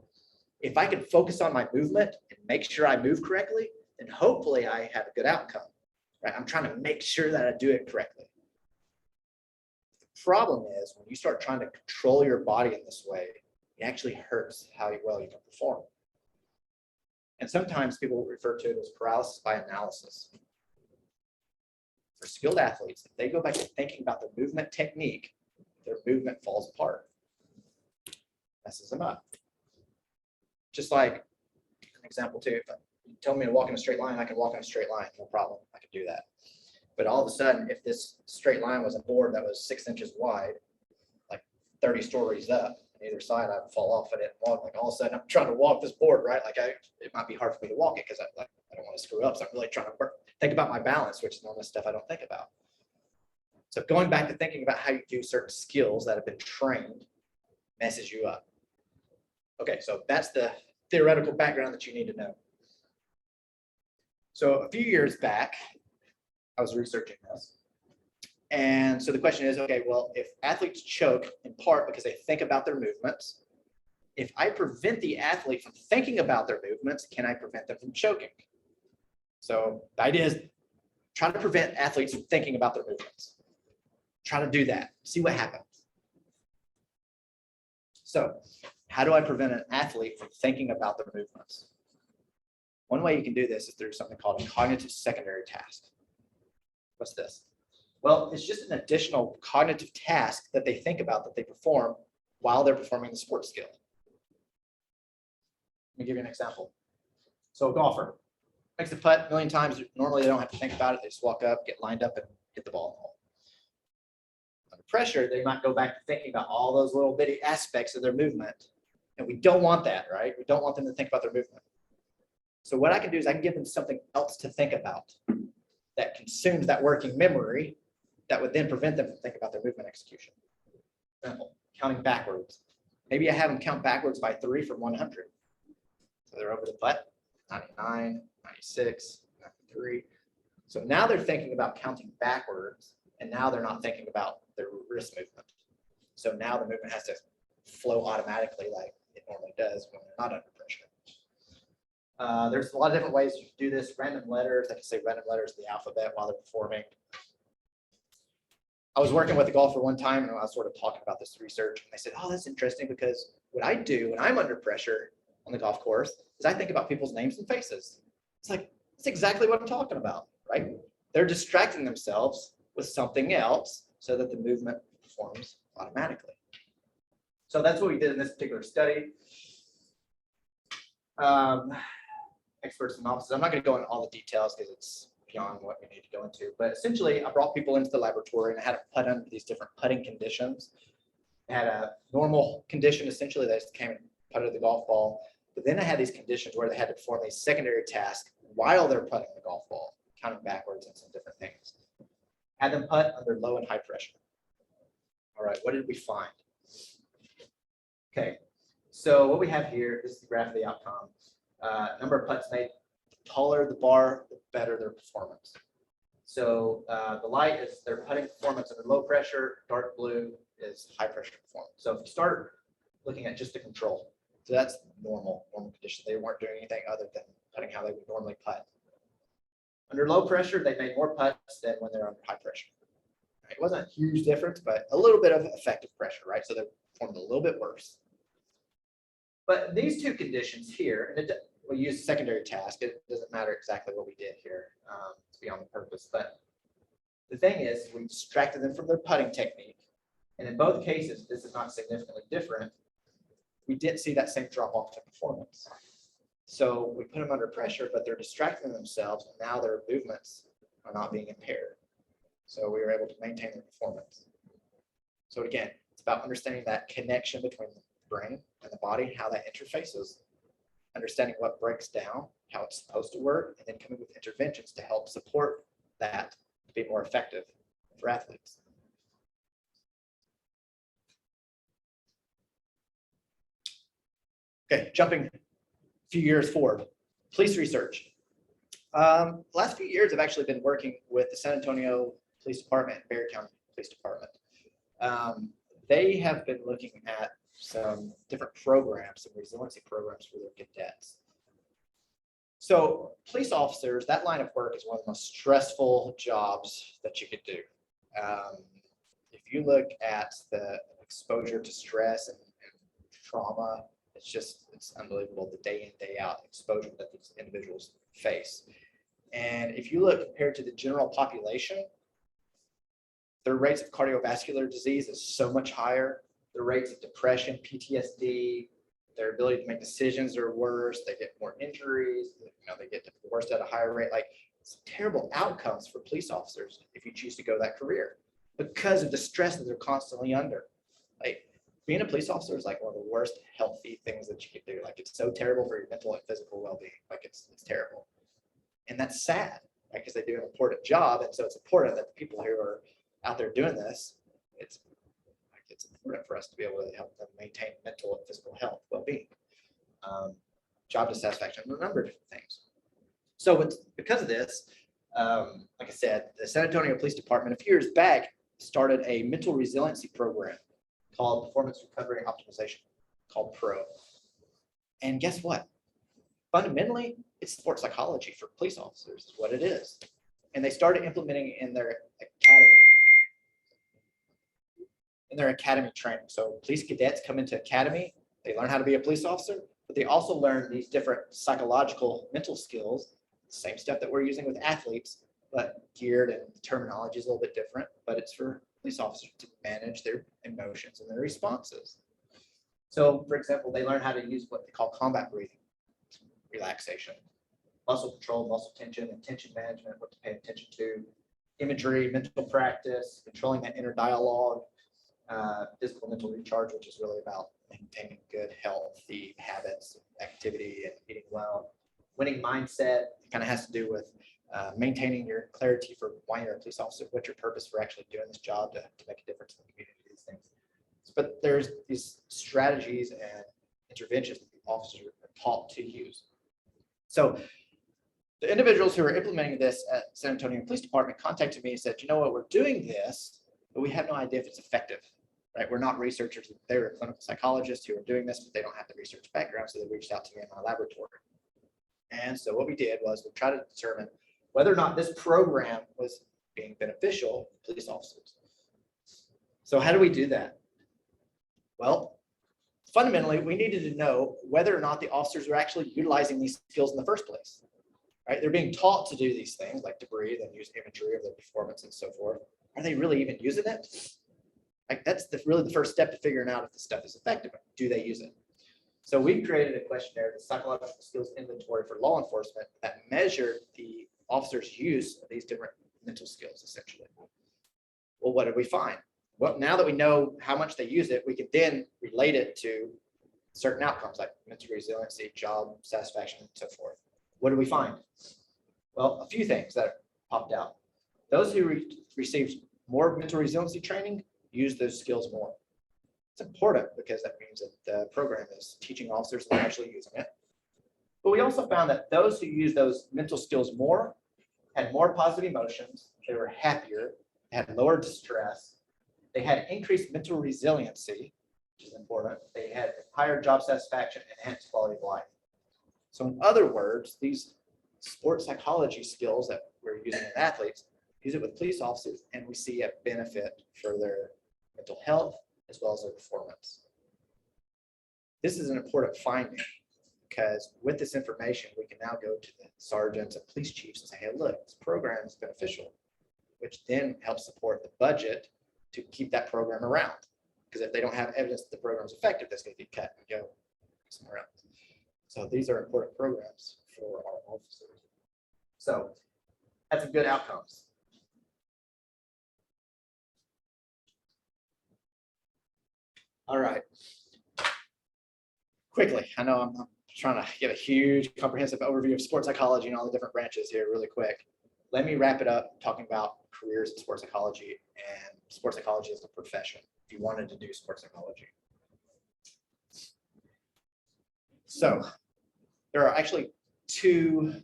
If I can focus on my movement and make sure I move correctly, then hopefully I have a good outcome, right? I'm trying to make sure that I do it correctly. The problem is when you start trying to control your body in this way, it actually hurts how well you can perform. And sometimes people refer to it as paralysis by analysis. For skilled athletes, if they go back to thinking about the movement technique, their movement falls apart, messes them up. Just like an example too, if you tell me to walk in a straight line, I can walk in a straight line, no problem, I can do that. But all of a sudden, if this straight line was a board that was 6 inches wide, like 30 stories up, on either side, I'd fall off of it. Like all of a sudden, I'm trying to walk this board, right? Like it might be hard for me to walk it because I don't want to screw up. So I'm really trying to think about my balance, which is normal stuff I don't think about. So going back to thinking about how you do certain skills that have been trained messes you up. Okay, so that's the theoretical background that you need to know. So a few years back, I was researching this. And so the question is, okay, well, if athletes choke in part because they think about their movements, if I prevent the athlete from thinking about their movements, can I prevent them from choking? So the idea is try to prevent athletes from thinking about their movements. Try to do that, see what happens. So how do I prevent an athlete from thinking about their movements? One way you can do this is through something called a cognitive secondary task. What's this? Well, it's just an additional cognitive task that they think about, that they perform while they're performing the sports skill. Let me give you an example. So a golfer makes the putt a million times. Normally they don't have to think about it. They just walk up, get lined up, and hit the ball in the hole. Under pressure, they might go back to thinking about all those little bitty aspects of their movement. And we don't want that, right? We don't want them to think about their movement. So what I can do is I can give them something else to think about that consumes that working memory that would then prevent them from thinking about their movement execution. For example, counting backwards. Maybe I have them count backwards by 3 from 100. So they're over the putt, 99, 96, 93. So now they're thinking about counting backwards, and now they're not thinking about their wrist movement. So now the movement has to flow automatically like it normally does when they're not under pressure. There's a lot of different ways you can do this. Random letters, I can say random letters of the alphabet while they're performing. I was working with a golfer one time and I was sort of talking about this research, and they said, oh, that's interesting, because what I do when I'm under pressure on the golf course is I think about people's names and faces. It's like, that's exactly what I'm talking about, right? They're distracting themselves with something else so that the movement performs automatically. So that's what we did in this particular study. Experts and novices. I'm not going to go into all the details because it's beyond what we need to go into. But essentially, I brought people into the laboratory and I had to putt under these different putting conditions. had a normal condition, essentially, they just came and putted the golf ball. But then I had these conditions where they had to perform these secondary tasks while they're putting the golf ball, counting backwards and some different things. Had them putt under low and high pressure. All right, what did we find? Okay, so what we have here is the graph of the outcome. Number of putts made, the taller the bar, the better their performance. So the light is their putting performance under low pressure, dark blue is high pressure performance. So if you start looking at just the control, so that's normal condition. They weren't doing anything other than putting how they would normally putt. Under low pressure, they made more putts than when they're under high pressure. It wasn't a huge difference, but a little bit of effective pressure, right? So they performed a little bit worse. But these two conditions here, and we use secondary task. It doesn't matter exactly what we did here to be on the purpose. But the thing is, we distracted them from their putting technique. And in both cases, this is not significantly different. We didn't see that same drop off in performance. So we put them under pressure, but they're distracting themselves. And now their movements are not being impaired. So we were able to maintain their performance. So again, it's about understanding that connection between the brain and the body, how that interfaces, understanding what breaks down, how it's supposed to work, and then coming with interventions to help support that to be more effective for athletes. Okay, jumping a few years forward, police research. Last few years, I've actually been working with the San Antonio Police Department and Bexar County Police Department. They have been looking at some different programs, some resiliency programs for their cadets. So police officers, that line of work is one of the most stressful jobs that you could do. If you look at the exposure to stress and trauma, it's unbelievable, the day in, day out exposure that these individuals face. And if you look compared to the general population, their rates of cardiovascular disease is so much higher. The rates of depression, PTSD, their ability to make decisions are worse. They get more injuries. They get divorced at a higher rate. Like, it's terrible outcomes for police officers if you choose to go that career because of the stress that they're constantly under. Like, being a police officer is like one of the worst healthy things that you could do. Like, it's so terrible for your mental and physical well-being. Like, it's terrible. And that's sad, right? Because they do an important job. And so it's important that the people who are out there doing this, it's important for us to be able to help them maintain mental and physical health, well-being, job dissatisfaction, a number of different things. So because of this, like I said, the San Antonio Police Department a few years back started a mental resiliency program called Performance Recovery and Optimization, called PRO. And guess what? Fundamentally, it's sports psychology for police officers is what it is. And they started implementing it in their academy training. So police cadets come into academy, they learn how to be a police officer, but they also learn these different psychological mental skills, same stuff that we're using with athletes, but geared, and the terminology is a little bit different, but it's for police officers to manage their emotions and their responses. So for example, they learn how to use what they call combat breathing, relaxation, muscle control, muscle tension, and tension management, what to pay attention to, imagery, mental practice, controlling that inner dialogue, physical mental recharge, which is really about maintaining good, healthy habits, activity, and eating well. Winning mindset kind of has to do with maintaining your clarity for why you're a police officer, what's your purpose for actually doing this job to make a difference in the community, these things. But there's these strategies and interventions that the officers are taught to use. So the individuals who are implementing this at San Antonio Police Department contacted me and said, you know what, we're doing this, but we have no idea if it's effective. Right? We're not researchers. They're clinical psychologists who are doing this, but they don't have the research background. So they reached out to me in my laboratory. And so what we did was we tried to determine whether or not this program was being beneficial to police officers. So how do we do that? Well, fundamentally, we needed to know whether or not the officers were actually utilizing these skills in the first place. Right? They're being taught to do these things like to breathe and use imagery of their performance and so forth. Are they really even using it? Like, that's really the first step to figuring out if the stuff is effective. Do they use it? So we created a questionnaire, the psychological skills inventory for law enforcement, that measured the officers' use of these different mental skills, essentially. Well, what did we find? Well, now that we know how much they use it, we can then relate it to certain outcomes like mental resiliency, job satisfaction, and so forth. What do we find? Well, a few things that popped out. Those who received more mental resiliency training use those skills more. It's important because that means that the program is teaching officers and they're actually using it. But we also found that those who use those mental skills more had more positive emotions, they were happier, they had lower distress, they had increased mental resiliency, which is important, they had higher job satisfaction and enhanced quality of life. So in other words, these sports psychology skills that we're using in athletes, use it with police officers, and we see a benefit for their mental health as well as their performance. This is an important finding because with this information, we can now go to the sergeants and police chiefs and say, hey, look, this program is beneficial, which then helps support the budget to keep that program around. Because if they don't have evidence that the program is effective, that's going to get cut and go somewhere else. So these are important programs for our officers. So that's some good outcomes. All right. Quickly, I know I'm trying to give a huge comprehensive overview of sports psychology and all the different branches here really quick. Let me wrap it up talking about careers in sports psychology and sports psychology as a profession, if you wanted to do sports psychology. So there are actually two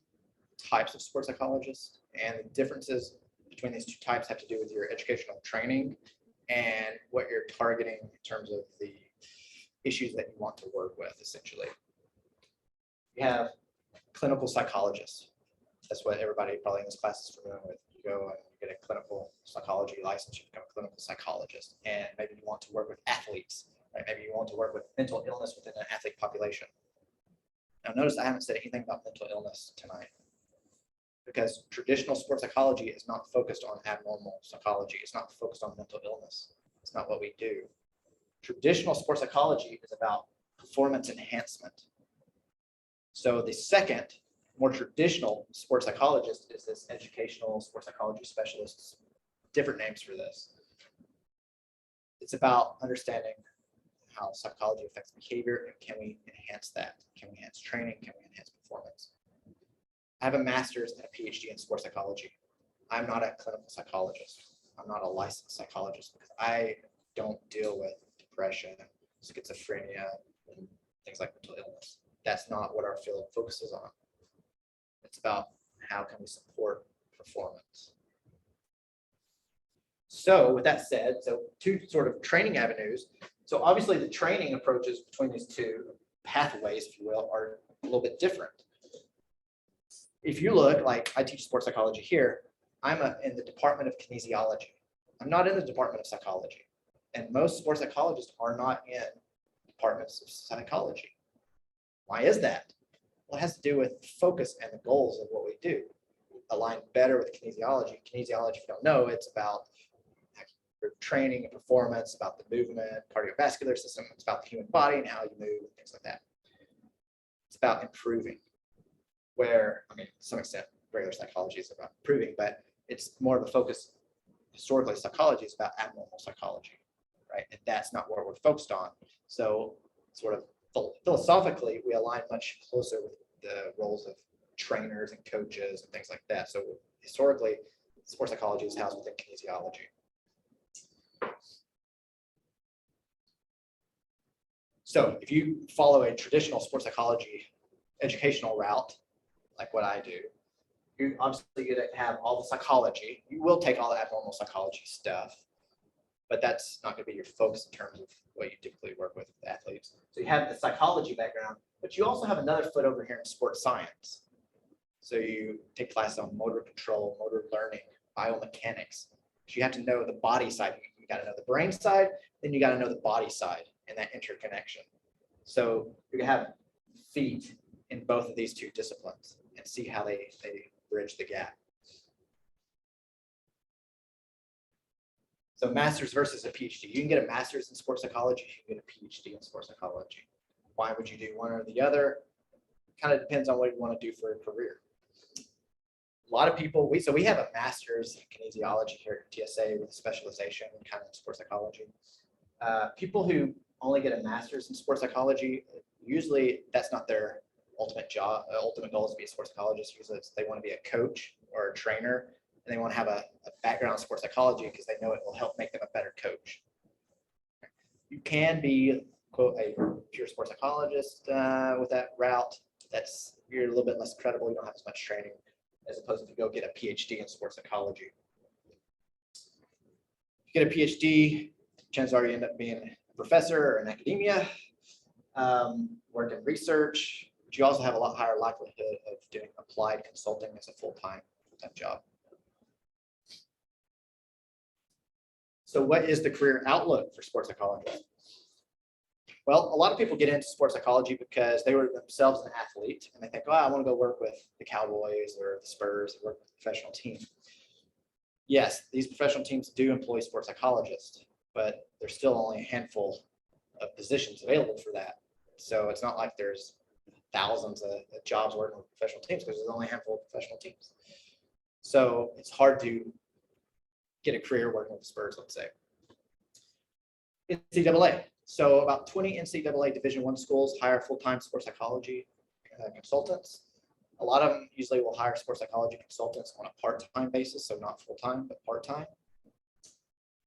types of sports psychologists, and the differences between these two types have to do with your educational training and what you're targeting in terms of the issues that you want to work with, essentially. You have clinical psychologists. That's what everybody probably in this class is familiar with. You go and you get a clinical psychology license, you become a clinical psychologist, and maybe you want to work with athletes, right? Maybe you want to work with mental illness within an athlete population. Now notice I haven't said anything about mental illness tonight, because traditional sports psychology is not focused on abnormal psychology. It's not focused on mental illness. It's not what we do. Traditional sports psychology is about performance enhancement. So the second, more traditional sports psychologist is this educational sports psychology specialist, different names for this. It's about understanding how psychology affects behavior and can we enhance that? Can we enhance training? Can we enhance performance? I have a master's and a PhD in sports psychology. I'm not a clinical psychologist. I'm not a licensed psychologist because I don't deal with depression, schizophrenia, and things like mental illness. That's not what our field focuses on. It's about how can we support performance. So with that said, so two sort of training avenues. So obviously the training approaches between these two pathways, if you will, are a little bit different. If you look, like I teach sports psychology here, I'm in the department of kinesiology. I'm not in the department of psychology. And most sports psychologists are not in departments of psychology. Why is that? Well, it has to do with focus and the goals of what we do. Align better with kinesiology. Kinesiology, if you don't know, it's about training and performance, about the movement, cardiovascular system. It's about the human body and how you move, things like that. It's about improving. Where, I mean, to some extent, regular psychology is about improving, but it's more of a focus. Historically, psychology is about abnormal psychology, right? And that's not what we're focused on. So, sort of philosophically, we align much closer with the roles of trainers and coaches and things like that. So, historically, sports psychology is housed within kinesiology. So, if you follow a traditional sports psychology educational route, like what I do, you obviously get to have all the psychology. You will take all the abnormal psychology stuff, but that's not going to be your focus in terms of what you typically work with athletes. So you have the psychology background, but you also have another foot over here in sports science. So you take classes on motor control, motor learning, biomechanics. So you have to know the body side. You got to know the brain side, then you got to know the body side and that interconnection. So you have feet in both of these two disciplines and see how they bridge the gap. So master's versus a PhD. You can get a master's in sports psychology, you can get a PhD in sports psychology. Why would you do one or the other? Kind of depends on what you want to do for a career. a lot of people, we have a master's in kinesiology here at TSA with a specialization in kind of sports psychology. People who only get a master's in sports psychology, usually that's not their ultimate job. Ultimate goal is to be a sports psychologist. Usually they want to be a coach or a trainer, and they want to have a background in sports psychology because they know it will help make them a better coach. You can be, quote, a pure sports psychologist with that route. You're a little bit less credible. You don't have as much training as opposed to go get a PhD in sports psychology. If you get a PhD, chances are you end up being a professor or in academia, work in research, but you also have a lot higher likelihood of doing applied consulting as a full-time job. So what is the career outlook for sports psychologists? Well, a lot of people get into sports psychology because they were themselves an athlete and they think, oh, I want to go work with the Cowboys or the Spurs or work with a professional team. Yes, these professional teams do employ sports psychologists, but there's still only a handful of positions available for that. So it's not like there's thousands of jobs working with professional teams because there's only a handful of professional teams. So it's hard to get a career working with the Spurs, let's say. NCAA. So about 20 NCAA Division I schools hire full-time sports psychology consultants. A lot of them usually will hire sports psychology consultants on a part-time basis, so not full-time, but part-time.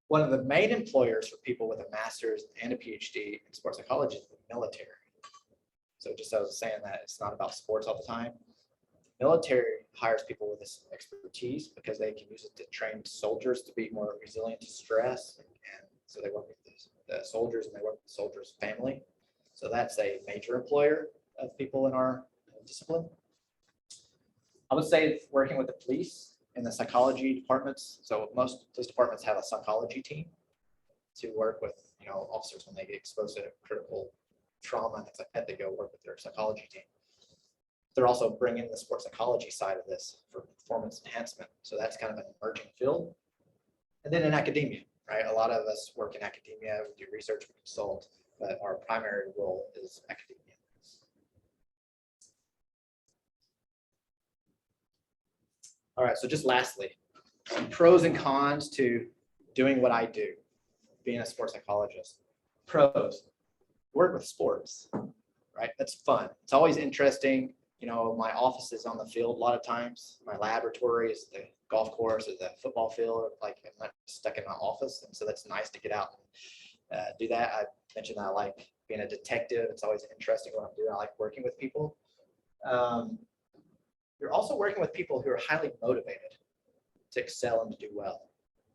One of the main employers for people with a master's and a PhD in sports psychology is the military. So just as I was saying that it's not about sports all the time. Military hires people with this expertise because they can use it to train soldiers to be more resilient to stress. And so they work with the soldiers and they work with the soldiers' family. So that's a major employer of people in our discipline. I would say working with the police and the psychology departments. So most police departments have a psychology team to work with, officers when they get exposed to critical trauma and things like that. They go work with their psychology team. They're also bringing the sports psychology side of this for performance enhancement. So that's kind of an emerging field. And then in academia, right? A lot of us work in academia, we do research, we consult, but our primary role is academia. All right, so just lastly, some pros and cons to doing what I do, being a sports psychologist. Pros, work with sports, right? That's fun. It's always interesting. My office is on the field a lot of times. My laboratory is the golf course or the football field. Like I'm not stuck in my office. And so that's nice to get out and do that. I mentioned that I like being a detective. It's always interesting what I'm doing. I like working with people. You're also working with people who are highly motivated to excel and to do well.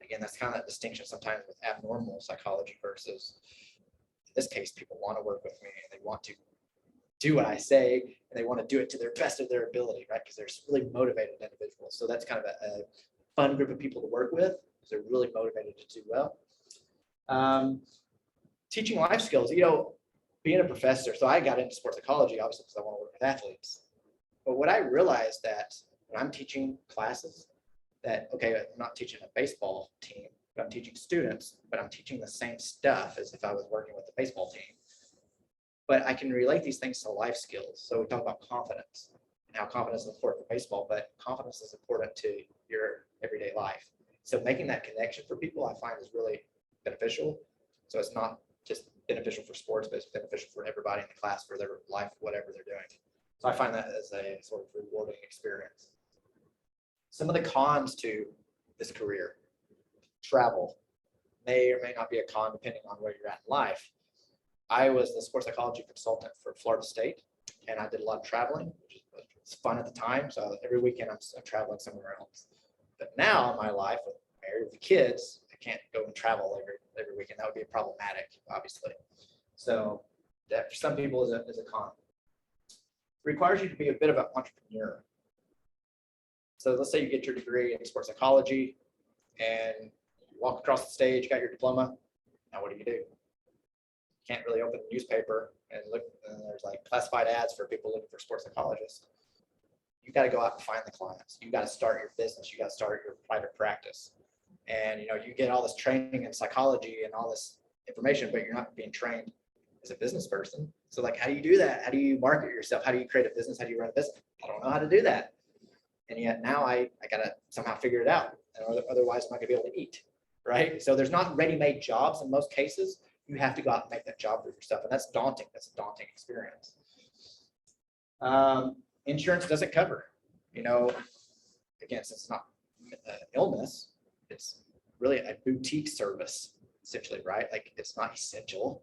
Again, that's kind of that distinction sometimes with abnormal psychology versus, in this case, people want to work with me and they want to do what I say and they want to do it to their best of their ability, right? Because they're really motivated individuals. So that's kind of a fun group of people to work with because they're really motivated to do well. Teaching life skills, being a professor. So I got into sports psychology, obviously, because I want to work with athletes. But what I realized that when I'm teaching classes that, okay, I'm not teaching a baseball team, but I'm teaching students, but I'm teaching the same stuff as if I was working with the baseball team. But I can relate these things to life skills. So we talk about confidence and how confidence is important for baseball, but confidence is important to your everyday life. So making that connection for people, I find is really beneficial. So it's not just beneficial for sports, but it's beneficial for everybody in the class for their life, whatever they're doing. So I find that as a sort of rewarding experience. Some of the cons to this career: travel may or may not be a con depending on where you're at in life. I was the sports psychology consultant for Florida State, and I did a lot of traveling, which was fun at the time. So every weekend I'm traveling somewhere else. But now in my life, with married with kids, I can't go and travel every weekend. That would be problematic, obviously. So that for some people is a con. It requires you to be a bit of an entrepreneur. So let's say you get your degree in sports psychology and you walk across the stage, you got your diploma. Now what do? You can't really open the newspaper and look, and there's like classified ads for people looking for sports psychologists. You got to go out and find the clients. You got to start your business. You got to start your private practice. And you get all this training in psychology and all this information, but you're not being trained as a business person. So like, how do you do that? How do you market yourself? How do you create a business? How do you run a business? I don't know how to do that. And yet now I gotta somehow figure it out. Otherwise, I'm not gonna be able to eat, right? So there's not ready-made jobs in most cases. You have to go out and make that job for yourself. And that's daunting. That's a daunting experience. Insurance doesn't cover, again, since it's not illness, it's really a boutique service, essentially, right? Like it's not essential,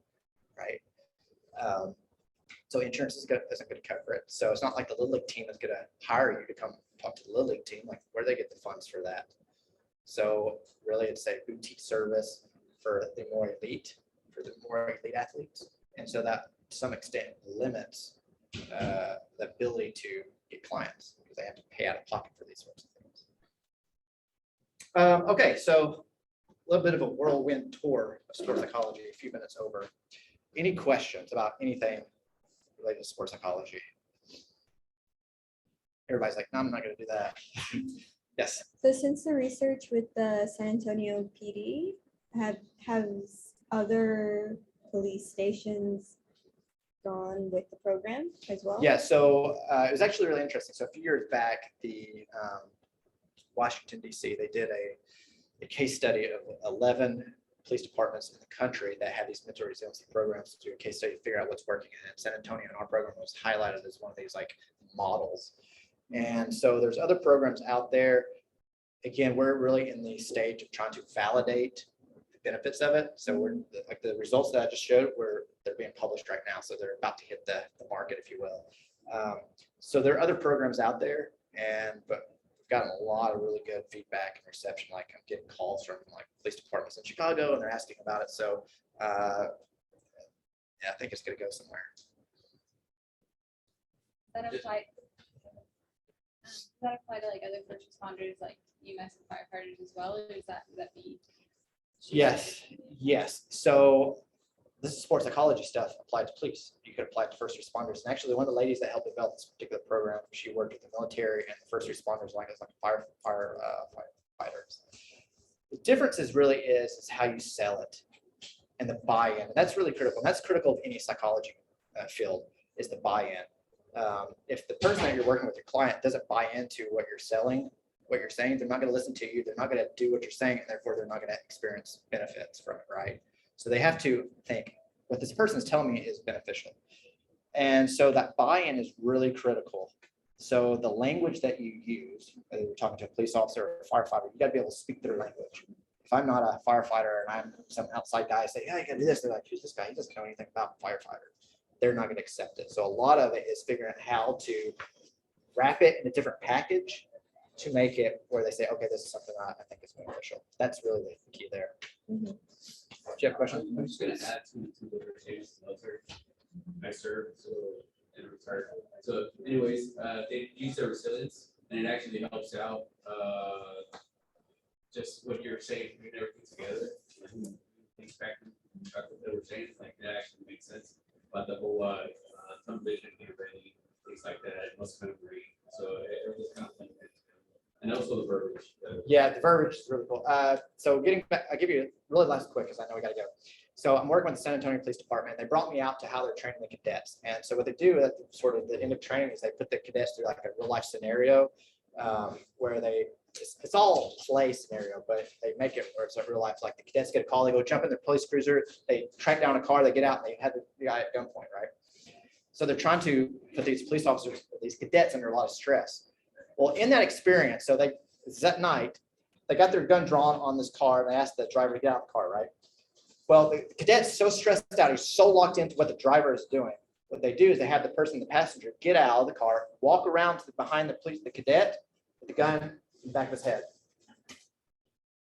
right? So insurance isn't going to cover it. So it's not like the Little League team is going to hire you to come talk to the Little League team. Like, where do they get the funds for that? So really, it's a boutique service for the more elite athletes. And so that to some extent limits the ability to get clients because they have to pay out of pocket for these sorts of things. Okay, so a little bit of a whirlwind tour of sports psychology, a few minutes over. Any questions about anything related to sports psychology? Everybody's like, no, I'm not going to do that. Yes. So since the research with the San Antonio PD, has other police stations gone with the program as well? Yeah, so it was actually really interesting. So a few years back, the Washington, D.C., they did a case study of 11 police departments in the country that had these mental resiliency programs to do a case study to figure out what's working. And San Antonio in our program was highlighted as one of these like models. And so there's other programs out there. Again, we're really in the stage of trying to validate the benefits of it. So we're like the results that I just showed, they're being published right now. So they're about to hit the market, if you will. So there are other programs out there, but we've gotten a lot of really good feedback and reception. Like I'm getting calls from like police departments in Chicago, and they're asking about it. So yeah, I think it's going to go somewhere. Does that apply to like other first responders, like EMS and firefighters as well, or would that be? Yes. So this is sports psychology stuff applied to police. You could apply it to first responders. And actually, one of the ladies that helped develop this particular program, she worked with the military and the first responders, like firefighters. The difference is how you sell it and the buy-in. And that's really critical. And that's critical of any psychology field is the buy-in. If the person that you're working with, your client, doesn't buy into what you're selling, what you're saying, they're not going to listen to you. They're not going to do what you're saying, and therefore they're not going to experience benefits from it, right? So they have to think what this person is telling me is beneficial. And so that buy-in is really critical. So the language that you use, whether you're talking to a police officer or a firefighter, you got to be able to speak their language. If I'm not a firefighter and I'm some outside guy, say, yeah, you got to do this. They're like, who's this guy? He doesn't know anything about firefighters. They're not going to accept it. So a lot of it is figuring out how to wrap it in a different package to make it where they say, okay, this is something I think is beneficial. That's really the key there. Mm-hmm. Do you have a question? I'm just going to add to the rotations I serve, and retired. So anyways, they use their resilience, and it actually helps out just what you're saying, putting everything together. Things back what they were saying, like that actually makes sense. But the whole tunnel vision, ready, things like that, muscle memory. So everything's kind of linked together. And also the verbiage. Yeah, the verbiage is really cool. So getting back, I'll give you a really last quick because I know we got to go. So I'm working with the San Antonio Police Department. They brought me out to how they're training the cadets. And so what they do at sort of the end of training is they put the cadets through like a real life scenario where it's all play scenario, but they make it where it's a real life. Like the cadets get a call, they go jump in their police cruiser, they track down a car, they get out, and they have the guy at gunpoint, right? So they're trying to put these police officers, these cadets under a lot of stress. Well, in that experience, so it's that night, they got their gun drawn on this car and they asked the driver to get out of the car, right? Well, the cadet's so stressed out, he's so locked into what the driver is doing. What they do is they have the passenger, get out of the car, walk around to behind the cadet with the gun in the back of his head.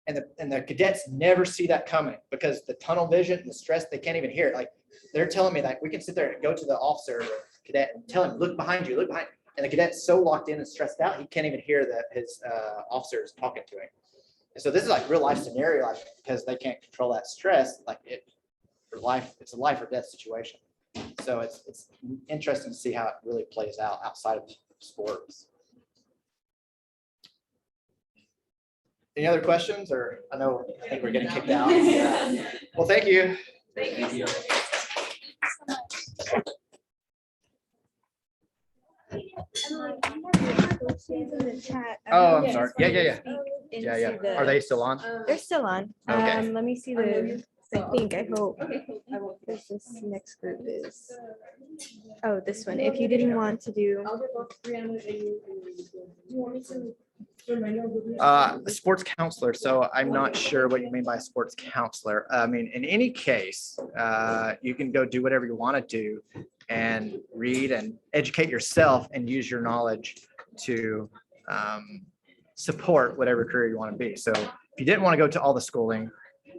And the cadets never see that coming because the tunnel vision and the stress, they can't even hear it. Like they're telling me that we can sit there and go to the officer, cadet, and tell him, look behind you, look behind you. And the cadet's so locked in and stressed out, he can't even hear that his officers talking to him. And so this is like real life scenario, like because they can't control that stress, like it's a life or death situation. So it's interesting to see how it really plays out outside of sports. Any other questions? Or I think we're getting kicked out. Well, thank you. Thank you. Thank you so much. postings in the chat. Oh, I'm sorry. Yeah. Yeah, Yeah. Are they still on? They're still on. Okay. Let me see the, I hope. Because this next group is, oh, this one. If you didn't want to do. A sports counselor. So I'm not sure what you mean by sports counselor. I mean, in any case, you can go do whatever you want to do and read and educate yourself and use your knowledge to support whatever career you want to be. So if you didn't want to go to all the schooling,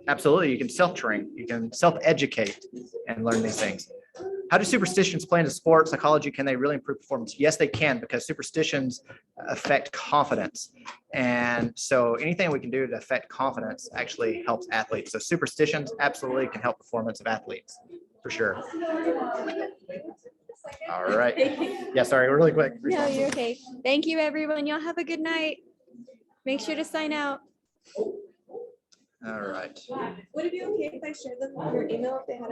absolutely, you can self-train, you can self-educate and learn these things. How do superstitions play into sports psychology? Can they really improve performance? Yes, they can, because superstitions affect confidence. And so anything we can do to affect confidence actually helps athletes. So superstitions absolutely can help performance of athletes, for sure. All right. Yeah, sorry, really quick. No, you're okay. Thank you, everyone. Y'all have a good night. Make sure to sign out. All right. Would it be okay if I shared them your email if they had